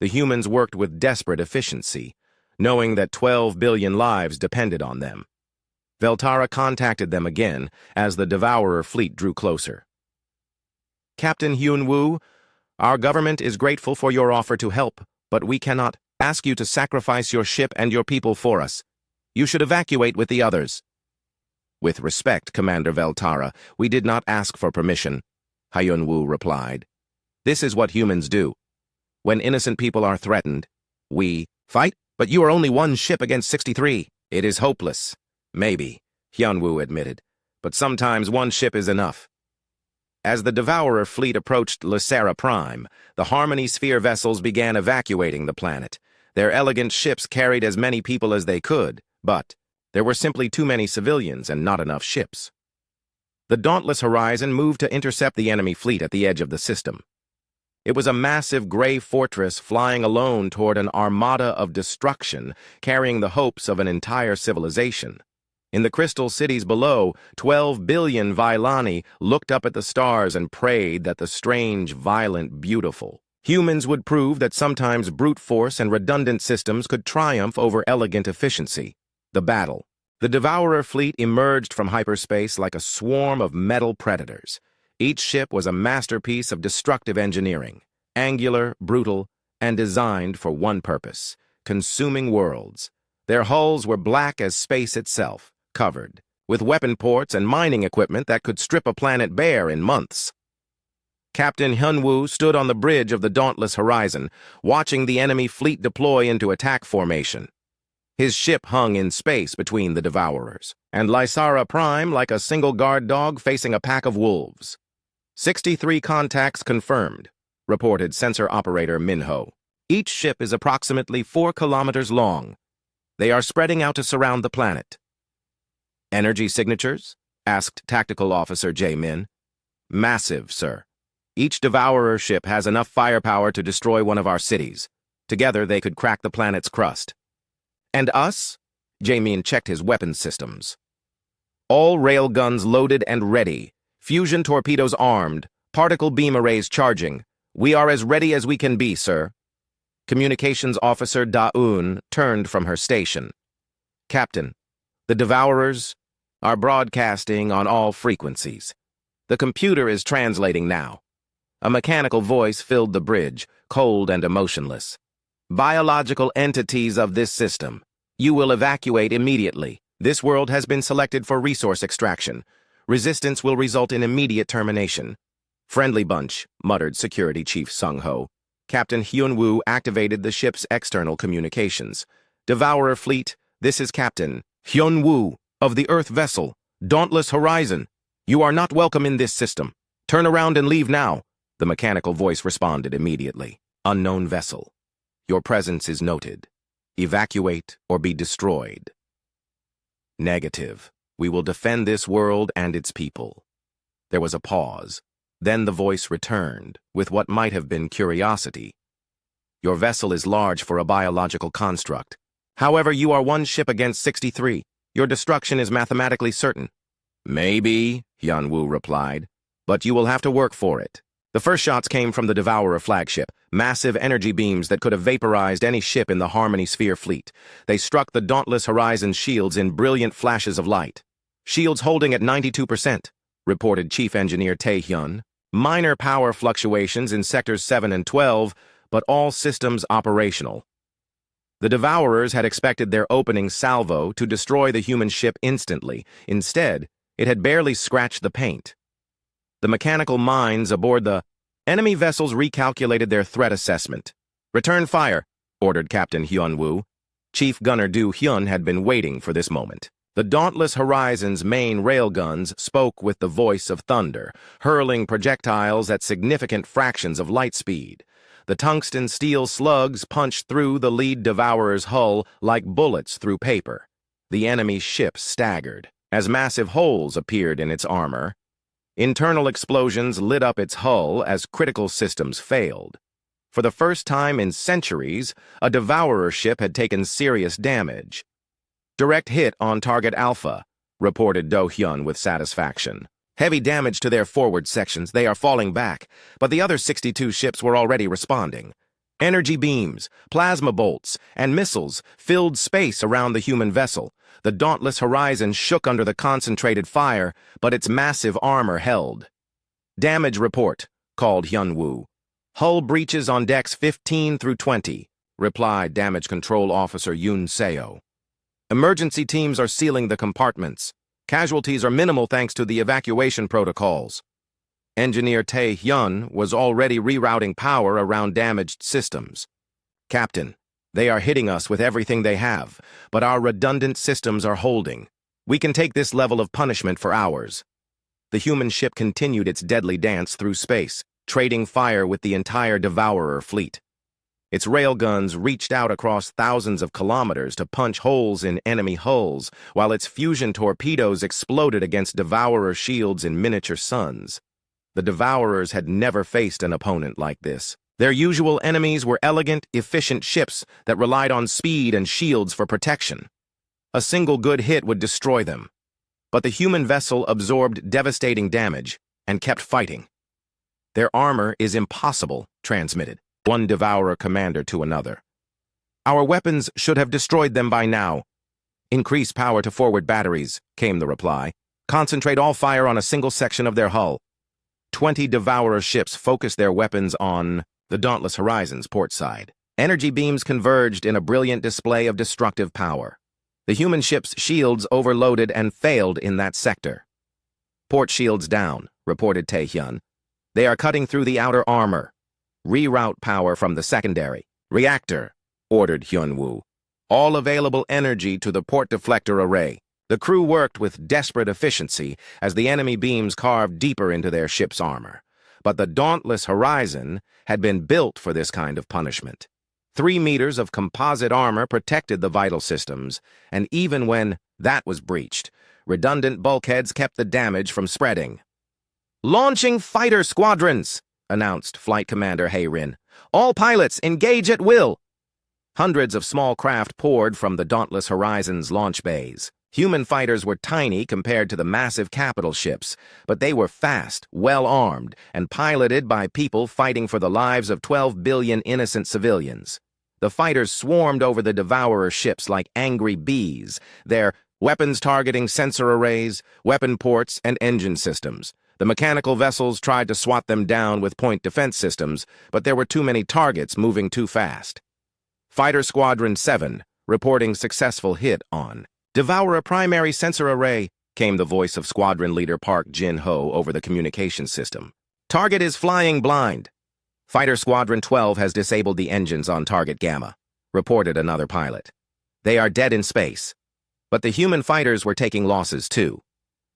Speaker 1: The humans worked with desperate efficiency, knowing that 12 billion lives depended on them. Veltara contacted them again as the Devourer fleet drew closer. Captain Hyun-woo, our government is grateful for your offer to help, but we cannot ask you to sacrifice your ship and your people for us. You should evacuate with the others. With respect, Commander Veltara, we did not ask for permission. Hyun-woo replied. This is what humans do. When innocent people are threatened, we fight, but you are only one ship against 63. It is hopeless. Maybe, Hyun-woo admitted, but sometimes one ship is enough. As the Devourer fleet approached Lysera Prime, the Harmony Sphere vessels began evacuating the planet. Their elegant ships carried as many people as they could, but there were simply too many civilians and not enough ships. The Dauntless Horizon moved to intercept the enemy fleet at the edge of the system. It was a massive gray fortress flying alone toward an armada of destruction, carrying the hopes of an entire civilization. In the crystal cities below, 12 billion Vailani looked up at the stars and prayed that the strange, violent, beautiful humans would prove that sometimes brute force and redundant systems could triumph over elegant efficiency. The battle. The Devourer fleet emerged from hyperspace like a swarm of metal predators. Each ship was a masterpiece of destructive engineering, angular, brutal, and designed for one purpose: consuming worlds. Their hulls were black as space itself, covered with weapon ports and mining equipment that could strip a planet bare in months. Captain Hyun-woo stood on the bridge of the Dauntless Horizon, watching the enemy fleet deploy into attack formation. His ship hung in space between the Devourers, and Lysera Prime like a single guard dog facing a pack of wolves. 63 contacts confirmed, reported sensor operator Minho. Each ship is approximately 4 kilometers long. They are spreading out to surround the planet. Energy signatures? Asked Tactical Officer Jae-min. Massive, sir. Each Devourer ship has enough firepower to destroy one of our cities. Together, they could crack the planet's crust. And us? Jae-min checked his weapons systems. All railguns loaded and ready. Fusion torpedoes armed. Particle beam arrays charging. We are as ready as we can be, sir. Communications Officer Da-eun turned from her station. Captain, the Devourers are broadcasting on all frequencies. The computer is translating now. A mechanical voice filled the bridge, cold and emotionless. Biological entities of this system. You will evacuate immediately. This world has been selected for resource extraction. Resistance will result in immediate termination. Friendly bunch, muttered Security Chief Sung-ho. Captain Hyun-woo activated the ship's external communications. Devourer Fleet, this is Captain Hyun-woo of the Earth vessel, Dauntless Horizon. You are not welcome in this system. Turn around and leave now. The mechanical voice responded immediately. Unknown vessel. Your presence is noted. Evacuate or be destroyed. Negative. We will defend this world and its people. There was a pause. Then the voice returned, with what might have been curiosity. Your vessel is large for a biological construct. However, you are one ship against 63. Your destruction is mathematically certain. Maybe, Hyun-woo replied, but you will have to work for it. The first shots came from the Devourer flagship, massive energy beams that could have vaporized any ship in the Harmony Sphere fleet. They struck the Dauntless Horizon shields in brilliant flashes of light. Shields holding at 92%, reported Chief Engineer Tae-hyun. Minor power fluctuations in Sectors 7 and 12, but all systems operational. The Devourers had expected their opening salvo to destroy the human ship instantly. Instead, it had barely scratched the paint. The mechanical minds aboard the enemy vessels recalculated their threat assessment. Return fire, ordered Captain Hyun-woo. Chief Gunner Do-hyun had been waiting for this moment. The Dauntless Horizon's main railguns spoke with the voice of thunder, hurling projectiles at significant fractions of light speed. The tungsten steel slugs punched through the lead Devourer's hull like bullets through paper. The enemy ship staggered as massive holes appeared in its armor. Internal explosions lit up its hull as critical systems failed. For the first time in centuries, a Devourer ship had taken serious damage. Direct hit on target Alpha, reported Do-hyun with satisfaction. Heavy damage to their forward sections. They are falling back, but the other 62 ships were already responding. Energy beams, plasma bolts, and missiles filled space around the human vessel. The Dauntless Horizon shook under the concentrated fire, but its massive armor held. Damage report, called Hyun-woo. Hull breaches on decks 15 through 20, replied Damage Control Officer Yoon Seo. Emergency teams are sealing the compartments. Casualties are minimal thanks to the evacuation protocols. Engineer Tae-hyun was already rerouting power around damaged systems. Captain, they are hitting us with everything they have, but our redundant systems are holding. We can take this level of punishment for hours. The human ship continued its deadly dance through space, trading fire with the entire Devourer fleet. Its railguns reached out across thousands of kilometers to punch holes in enemy hulls, while its fusion torpedoes exploded against Devourer shields in miniature suns. The Devourers had never faced an opponent like this. Their usual enemies were elegant, efficient ships that relied on speed and shields for protection. A single good hit would destroy them. But the human vessel absorbed devastating damage and kept fighting. Their armor is impossible, transmitted one Devourer commander to another. Our weapons should have destroyed them by now. Increase power to forward batteries, came the reply. Concentrate all fire on a single section of their hull. 20 Devourer ships focused their weapons on the Dauntless Horizon's port side. Energy beams converged in a brilliant display of destructive power. The human ship's shields overloaded and failed in that sector. Port shields down, reported Tae-hyun. They are cutting through the outer armor. Reroute power from the secondary reactor, ordered Hyun-woo. All available energy to the port deflector array. The crew worked with desperate efficiency as the enemy beams carved deeper into their ship's armor. But the Dauntless Horizon had been built for this kind of punishment. 3 meters of composite armor protected the vital systems, and even when that was breached, redundant bulkheads kept the damage from spreading. "Launching fighter squadrons!" announced Flight Commander Hae-rin. "All pilots engage at will!" Hundreds of small craft poured from the Dauntless Horizon's launch bays. Human fighters were tiny compared to the massive capital ships, but they were fast, well-armed, and piloted by people fighting for the lives of 12 billion innocent civilians. The fighters swarmed over the Devourer ships like angry bees, their weapons targeting sensor arrays, weapon ports, and engine systems. The mechanical vessels tried to swat them down with point defense systems, but there were too many targets moving too fast. Fighter Squadron 7, reporting successful hit on Devourer primary sensor array, came the voice of Squadron Leader Park Jin-ho over the communication system. Target is flying blind. Fighter Squadron 12 has disabled the engines on Target Gamma, reported another pilot. They are dead in space. But the human fighters were taking losses too.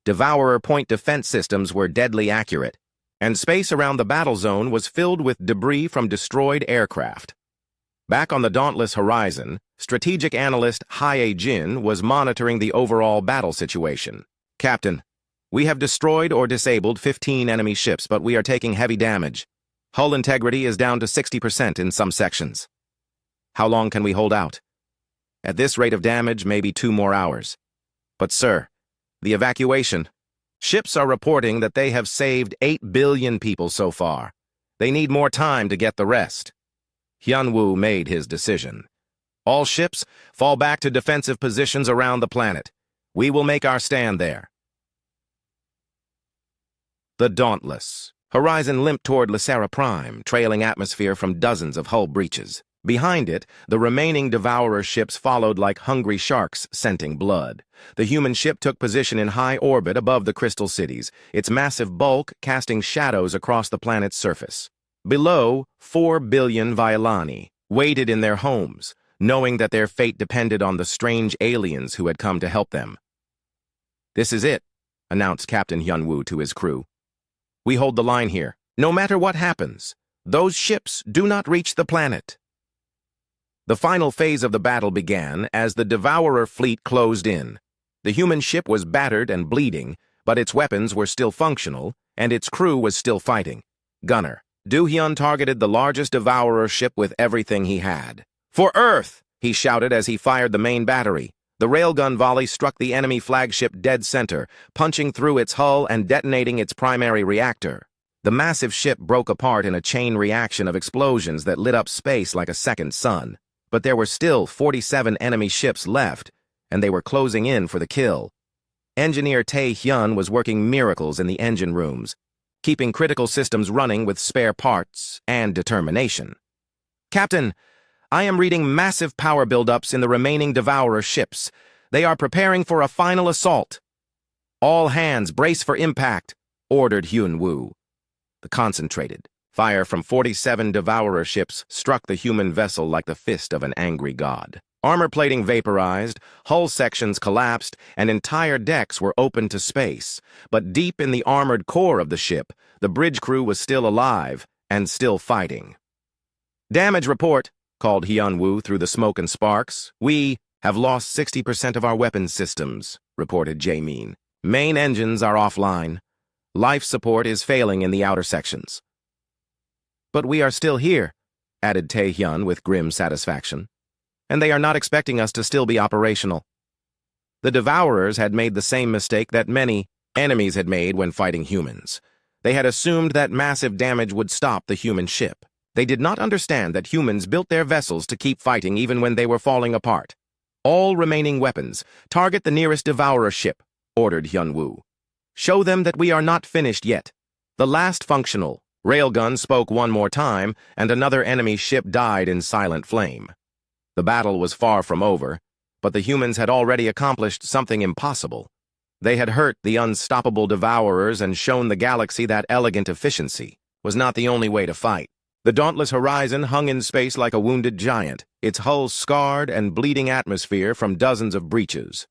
Speaker 1: Devourer point defense systems were deadly accurate, and space around the battle zone was filled with debris from destroyed aircraft. Back on the Dauntless Horizon, strategic analyst Hae-jin was monitoring the overall battle situation. "Captain, we have destroyed or disabled 15 enemy ships, but we are taking heavy damage. Hull integrity is down to 60% in some sections. How long can we hold out? At this rate of damage, maybe 2 more hours. But sir, the evacuation. Ships are reporting that they have saved 8 billion people so far. They need more time to get the rest." Hyun-woo made his decision. "All ships, fall back to defensive positions around the planet. We will make our stand there." The Dauntless Horizon limped toward Lysera Prime, trailing atmosphere from dozens of hull breaches. Behind it, the remaining Devourer ships followed like hungry sharks scenting blood. The human ship took position in high orbit above the crystal cities, its massive bulk casting shadows across the planet's surface. Below, 4 billion Violani waited in their homes, knowing that their fate depended on the strange aliens who had come to help them. "This is it," announced Captain Hyun-woo to his crew. "We hold the line here. No matter what happens, those ships do not reach the planet." The final phase of the battle began as the Devourer fleet closed in. The human ship was battered and bleeding, but its weapons were still functional, and its crew was still fighting. Gunner Do-hyun targeted the largest Devourer ship with everything he had. "For Earth!" he shouted as he fired the main battery. The railgun volley struck the enemy flagship dead center, punching through its hull and detonating its primary reactor. The massive ship broke apart in a chain reaction of explosions that lit up space like a second sun. But there were still 47 enemy ships left, and they were closing in for the kill. Engineer Tae-hyun was working miracles in the engine rooms, keeping critical systems running with spare parts and determination. "Captain, I am reading massive power buildups in the remaining Devourer ships. They are preparing for a final assault." "All hands brace for impact," ordered Hyun-woo. The concentrated fire from 47 devourer ships struck the human vessel like the fist of an angry god. Armor plating vaporized, hull sections collapsed, and entire decks were open to space. But deep in the armored core of the ship, the bridge crew was still alive and still fighting. "Damage report," called Hyun-woo through the smoke and sparks. "We have lost 60% of our weapons systems," reported Jae-min. "Main engines are offline. Life support is failing in the outer sections." "But we are still here," added Tae-hyun with grim satisfaction. "And they are not expecting us to still be operational." The Devourers had made the same mistake that many enemies had made when fighting humans. They had assumed that massive damage would stop the human ship. They did not understand that humans built their vessels to keep fighting even when they were falling apart. "All remaining weapons, target the nearest Devourer ship," ordered Hyun-woo. "Show them that we are not finished yet." The last functional railgun spoke one more time, and another enemy ship died in silent flame. The battle was far from over, but the humans had already accomplished something impossible. They had hurt the unstoppable Devourers and shown the galaxy that elegant efficiency was not the only way to fight. The dauntless Horizon hung in space like a wounded giant, its hull scarred and bleeding atmosphere from dozens of breaches.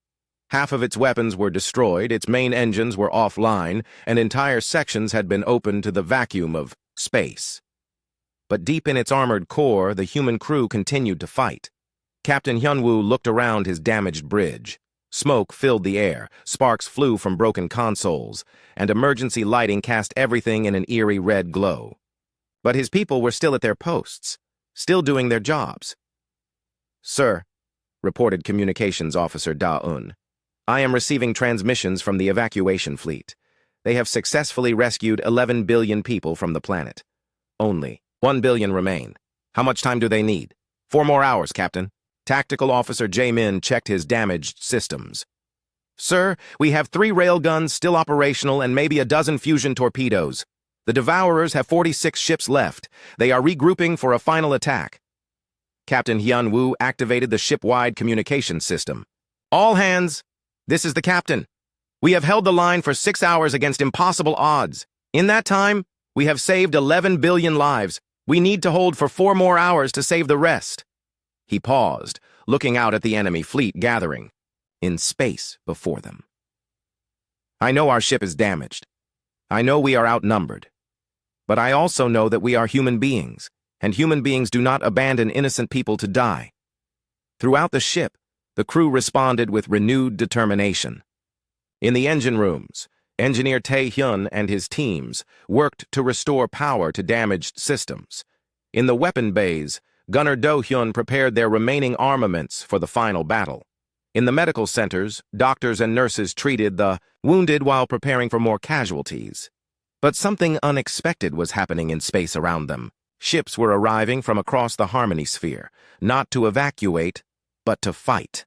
Speaker 1: Half of its weapons were destroyed, its main engines were offline, and entire sections had been opened to the vacuum of space. But deep in its armored core, the human crew continued to fight. Captain Hyun-woo looked around his damaged bridge. Smoke filled the air, sparks flew from broken consoles, and emergency lighting cast everything in an eerie red glow. But his people were still at their posts, still doing their jobs. "Sir," reported Communications Officer Da-eun, "I am receiving transmissions from the evacuation fleet. They have successfully rescued 11 billion people from the planet. Only 1 billion remain. How much time do they need?" "4 more hours, Captain." Tactical Officer Jae-min checked his damaged systems. "Sir, we have 3 railguns still operational and maybe a dozen fusion torpedoes. The Devourers have 46 ships left. They are regrouping for a final attack." Captain Hyun-woo activated the ship-wide communication system. "All hands, this is the captain. We have held the line for 6 hours against impossible odds. In that time, we have saved 11 billion lives. We need to hold for 4 more hours to save the rest." He paused, looking out at the enemy fleet gathering in space before them. "I know our ship is damaged. I know we are outnumbered. But I also know that we are human beings, and human beings do not abandon innocent people to die." Throughout the ship, the crew responded with renewed determination. In the engine rooms, Engineer Tae-hyun and his teams worked to restore power to damaged systems. In the weapon bays, Gunner Do-hyun prepared their remaining armaments for the final battle. In the medical centers, doctors and nurses treated the wounded while preparing for more casualties. But something unexpected was happening in space around them. Ships were arriving from across the Harmony Sphere, not to evacuate, but to fight.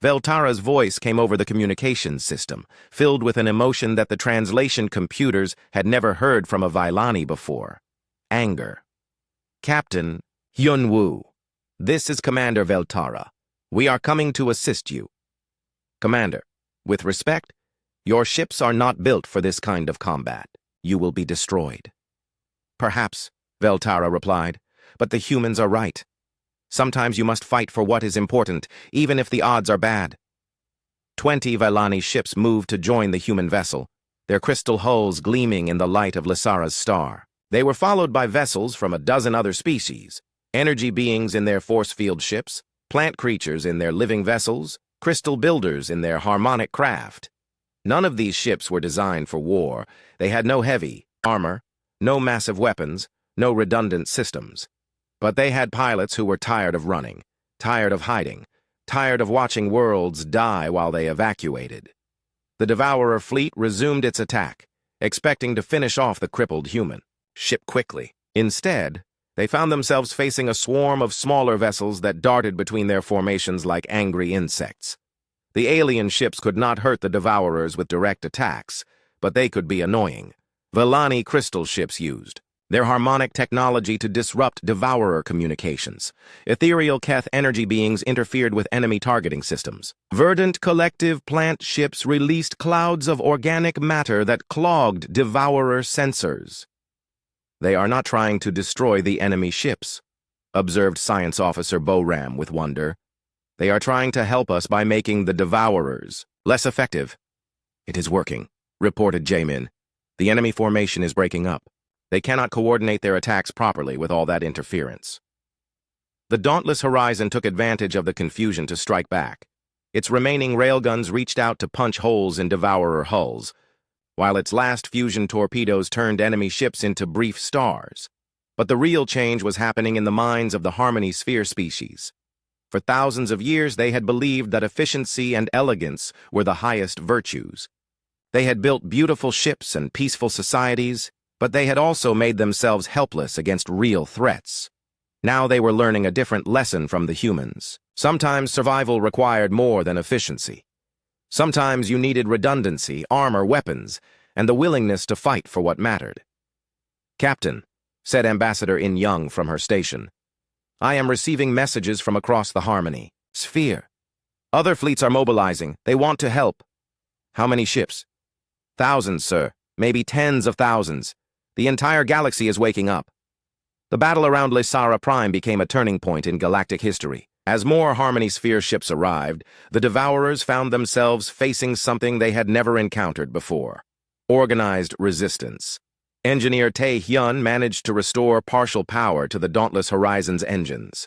Speaker 1: Veltara's voice came over the communications system, filled with an emotion that the translation computers had never heard from a Vailani before. Anger. "Captain Hyun-woo, this is Commander Veltara. We are coming to assist you. Commander, with respect, your ships are not built for this kind of combat. You will be destroyed." "Perhaps," Veltara replied, "but the humans are right. Sometimes you must fight for what is important, even if the odds are bad." 20 Vailani ships moved to join the human vessel, their crystal hulls gleaming in the light of Lysara's star. They were followed by vessels from a dozen other species, energy beings in their force field ships, plant creatures in their living vessels, crystal builders in their harmonic craft. None of these ships were designed for war. They had no heavy armor, no massive weapons, no redundant systems. But they had pilots who were tired of running, tired of hiding, tired of watching worlds die while they evacuated. The Devourer fleet resumed its attack, expecting to finish off the crippled human ship quickly. Instead, they found themselves facing a swarm of smaller vessels that darted between their formations like angry insects. The alien ships could not hurt the Devourers with direct attacks, but they could be annoying. Vailani crystal ships used. their harmonic technology to disrupt devourer communications. Ethereal Keth energy beings interfered with enemy targeting systems. Verdant collective plant ships released clouds of organic matter that clogged devourer sensors. They are not trying to destroy the enemy ships, observed Science Officer Boram with wonder. They are trying to help us by making the devourers less effective. It is working, reported Jamin. The enemy formation is breaking up. They cannot coordinate their attacks properly with all that interference. The dauntless Horizon took advantage of the confusion to strike back. Its remaining railguns reached out to punch holes in devourer hulls, while its last fusion torpedoes turned enemy ships into brief stars. But the real change was happening in the minds of the Harmony Sphere species. For thousands of years, they had believed that efficiency and elegance were the highest virtues. They had built beautiful ships and peaceful societies, but they had also made themselves helpless against real threats. Now they were learning a different lesson from the humans. Sometimes survival required more than efficiency. Sometimes you needed redundancy, armor, weapons, and the willingness to fight for what mattered. "Captain," said Ambassador In Young from her station, "I am receiving messages from across the Harmony Sphere. Other fleets are mobilizing. They want to help." "How many ships?" "Thousands, sir. Maybe tens of thousands. The entire galaxy is waking up." The battle around Lysara Prime became a turning point in galactic history. As more Harmony Sphere ships arrived, the Devourers found themselves facing something they had never encountered before: organized resistance. Engineer Tae Hyun managed to restore partial power to the Dauntless Horizon's engines.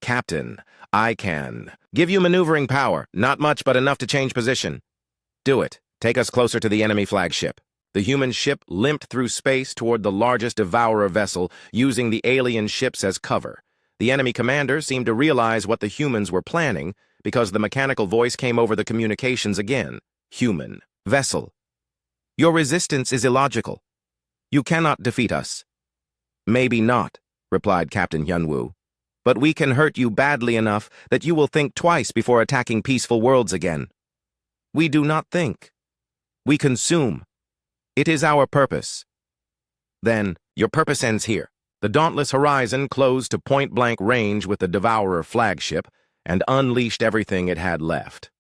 Speaker 1: "Captain, I can give you maneuvering power. Not much, but enough to change position." "Do it. Take us closer to the enemy flagship." The human ship limped through space toward the largest Devourer vessel, using the alien ships as cover. The enemy commander seemed to realize what the humans were planning, because the mechanical voice came over the communications again. "Human vessel. Your resistance is illogical. You cannot defeat us." "Maybe not," replied Captain Hyunwoo. "But we can hurt you badly enough that you will think twice before attacking peaceful worlds again." "We do not think. We consume. It is our purpose." "Then, your purpose ends here." The Dauntless Horizon closed to point-blank range with the Devourer flagship and unleashed everything it had left.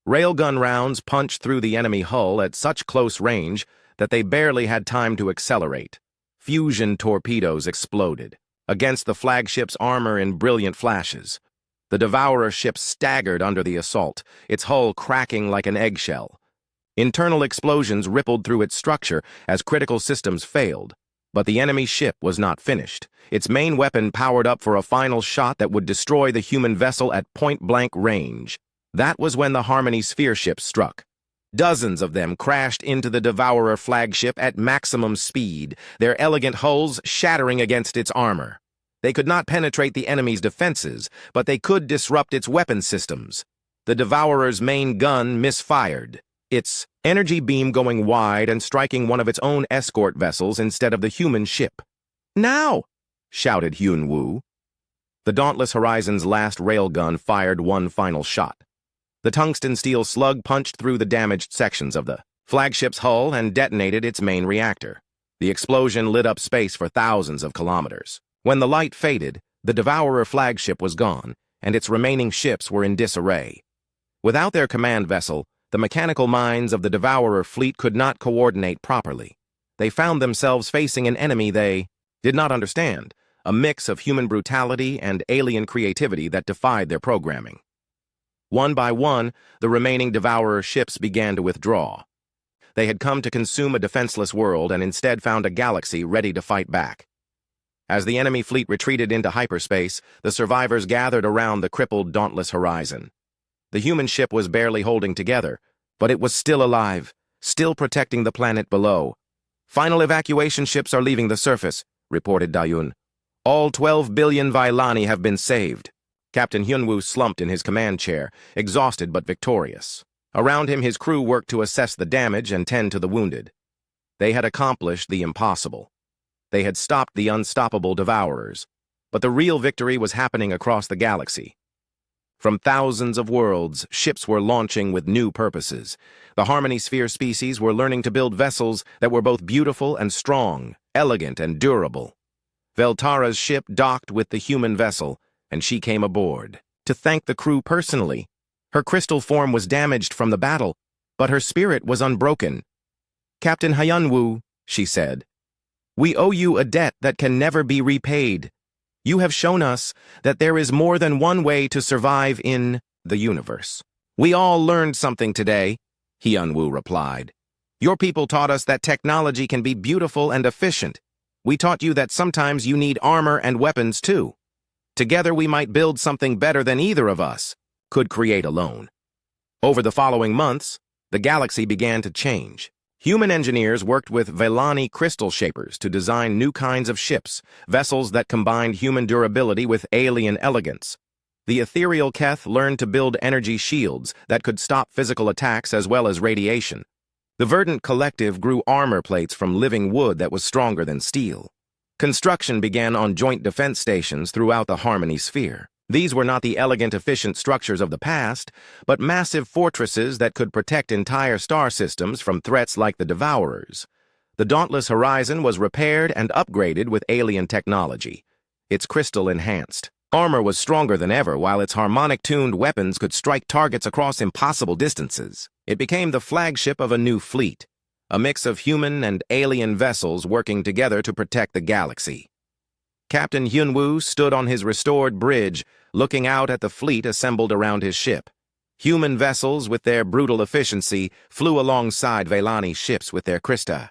Speaker 1: Railgun rounds punched through the enemy hull at such close range that they barely had time to accelerate. Fusion torpedoes exploded against the flagship's armor in brilliant flashes. The Devourer ship staggered under the assault, its hull cracking like an eggshell. Internal explosions rippled through its structure as critical systems failed. But the enemy ship was not finished. Its main weapon powered up for a final shot that would destroy the human vessel at point-blank range. That was when the Harmony Sphere ships struck. Dozens of them crashed into the Devourer flagship at maximum speed, their elegant hulls shattering against its armor. They could not penetrate the enemy's defenses, but they could disrupt its weapon systems. The Devourer's main gun misfired, its energy beam going wide and striking one of its own escort vessels instead of the human ship. "Now!" shouted Hyunwoo. The Dauntless Horizon's last railgun fired one final shot. The tungsten steel slug punched through the damaged sections of the flagship's hull and detonated its main reactor. The explosion lit up space for thousands of kilometers. When the light faded, the Devourer flagship was gone, and its remaining ships were in disarray. Without their command vessel, the mechanical minds of the Devourer fleet could not coordinate properly. They found themselves facing an enemy they did not understand, a mix of human brutality and alien creativity that defied their programming. One by one, the remaining Devourer ships began to withdraw. They had come to consume a defenseless world and instead found a galaxy ready to fight back. As the enemy fleet retreated into hyperspace, the survivors gathered around the crippled Dauntless Horizon. The human ship was barely holding together, but it was still alive, still protecting the planet below. "Final evacuation ships are leaving the surface," reported Dayun. "All 12 billion Vailani have been saved." Captain Hyunwoo slumped in his command chair, exhausted but victorious. Around him, his crew worked to assess the damage and tend to the wounded. They had accomplished the impossible. They had stopped the unstoppable Devourers. But the real victory was happening across the galaxy. From thousands of worlds, ships were launching with new purposes. The Harmony Sphere species were learning to build vessels that were both beautiful and strong, elegant and durable. Veltara's ship docked with the human vessel, and she came aboard to thank the crew personally. Her crystal form was damaged from the battle, but her spirit was unbroken. "Captain Hyunwoo," she said, "we owe you a debt that can never be repaid. You have shown us that there is more than one way to survive in the universe." "We all learned something today," Hyunwoo replied. "Your people taught us that technology can be beautiful and efficient. We taught you that sometimes you need armor and weapons too. Together we might build something better than either of us could create alone." Over the following months, the galaxy began to change. Human engineers worked with Velani crystal shapers to design new kinds of ships, vessels that combined human durability with alien elegance. The ethereal Keth learned to build energy shields that could stop physical attacks as well as radiation. The Verdant Collective grew armor plates from living wood that was stronger than steel. Construction began on joint defense stations throughout the Harmony Sphere. These were not the elegant, efficient structures of the past, but massive fortresses that could protect entire star systems from threats like the Devourers. The Dauntless Horizon was repaired and upgraded with alien technology. Its crystal enhanced. Armor was stronger than ever, while its harmonic-tuned weapons could strike targets across impossible distances. It became the flagship of a new fleet, a mix of human and alien vessels working together to protect the galaxy. Captain Hyunwoo stood on his restored bridge, looking out at the fleet assembled around his ship. Human vessels, with their brutal efficiency, flew alongside Velani ships with their Krista.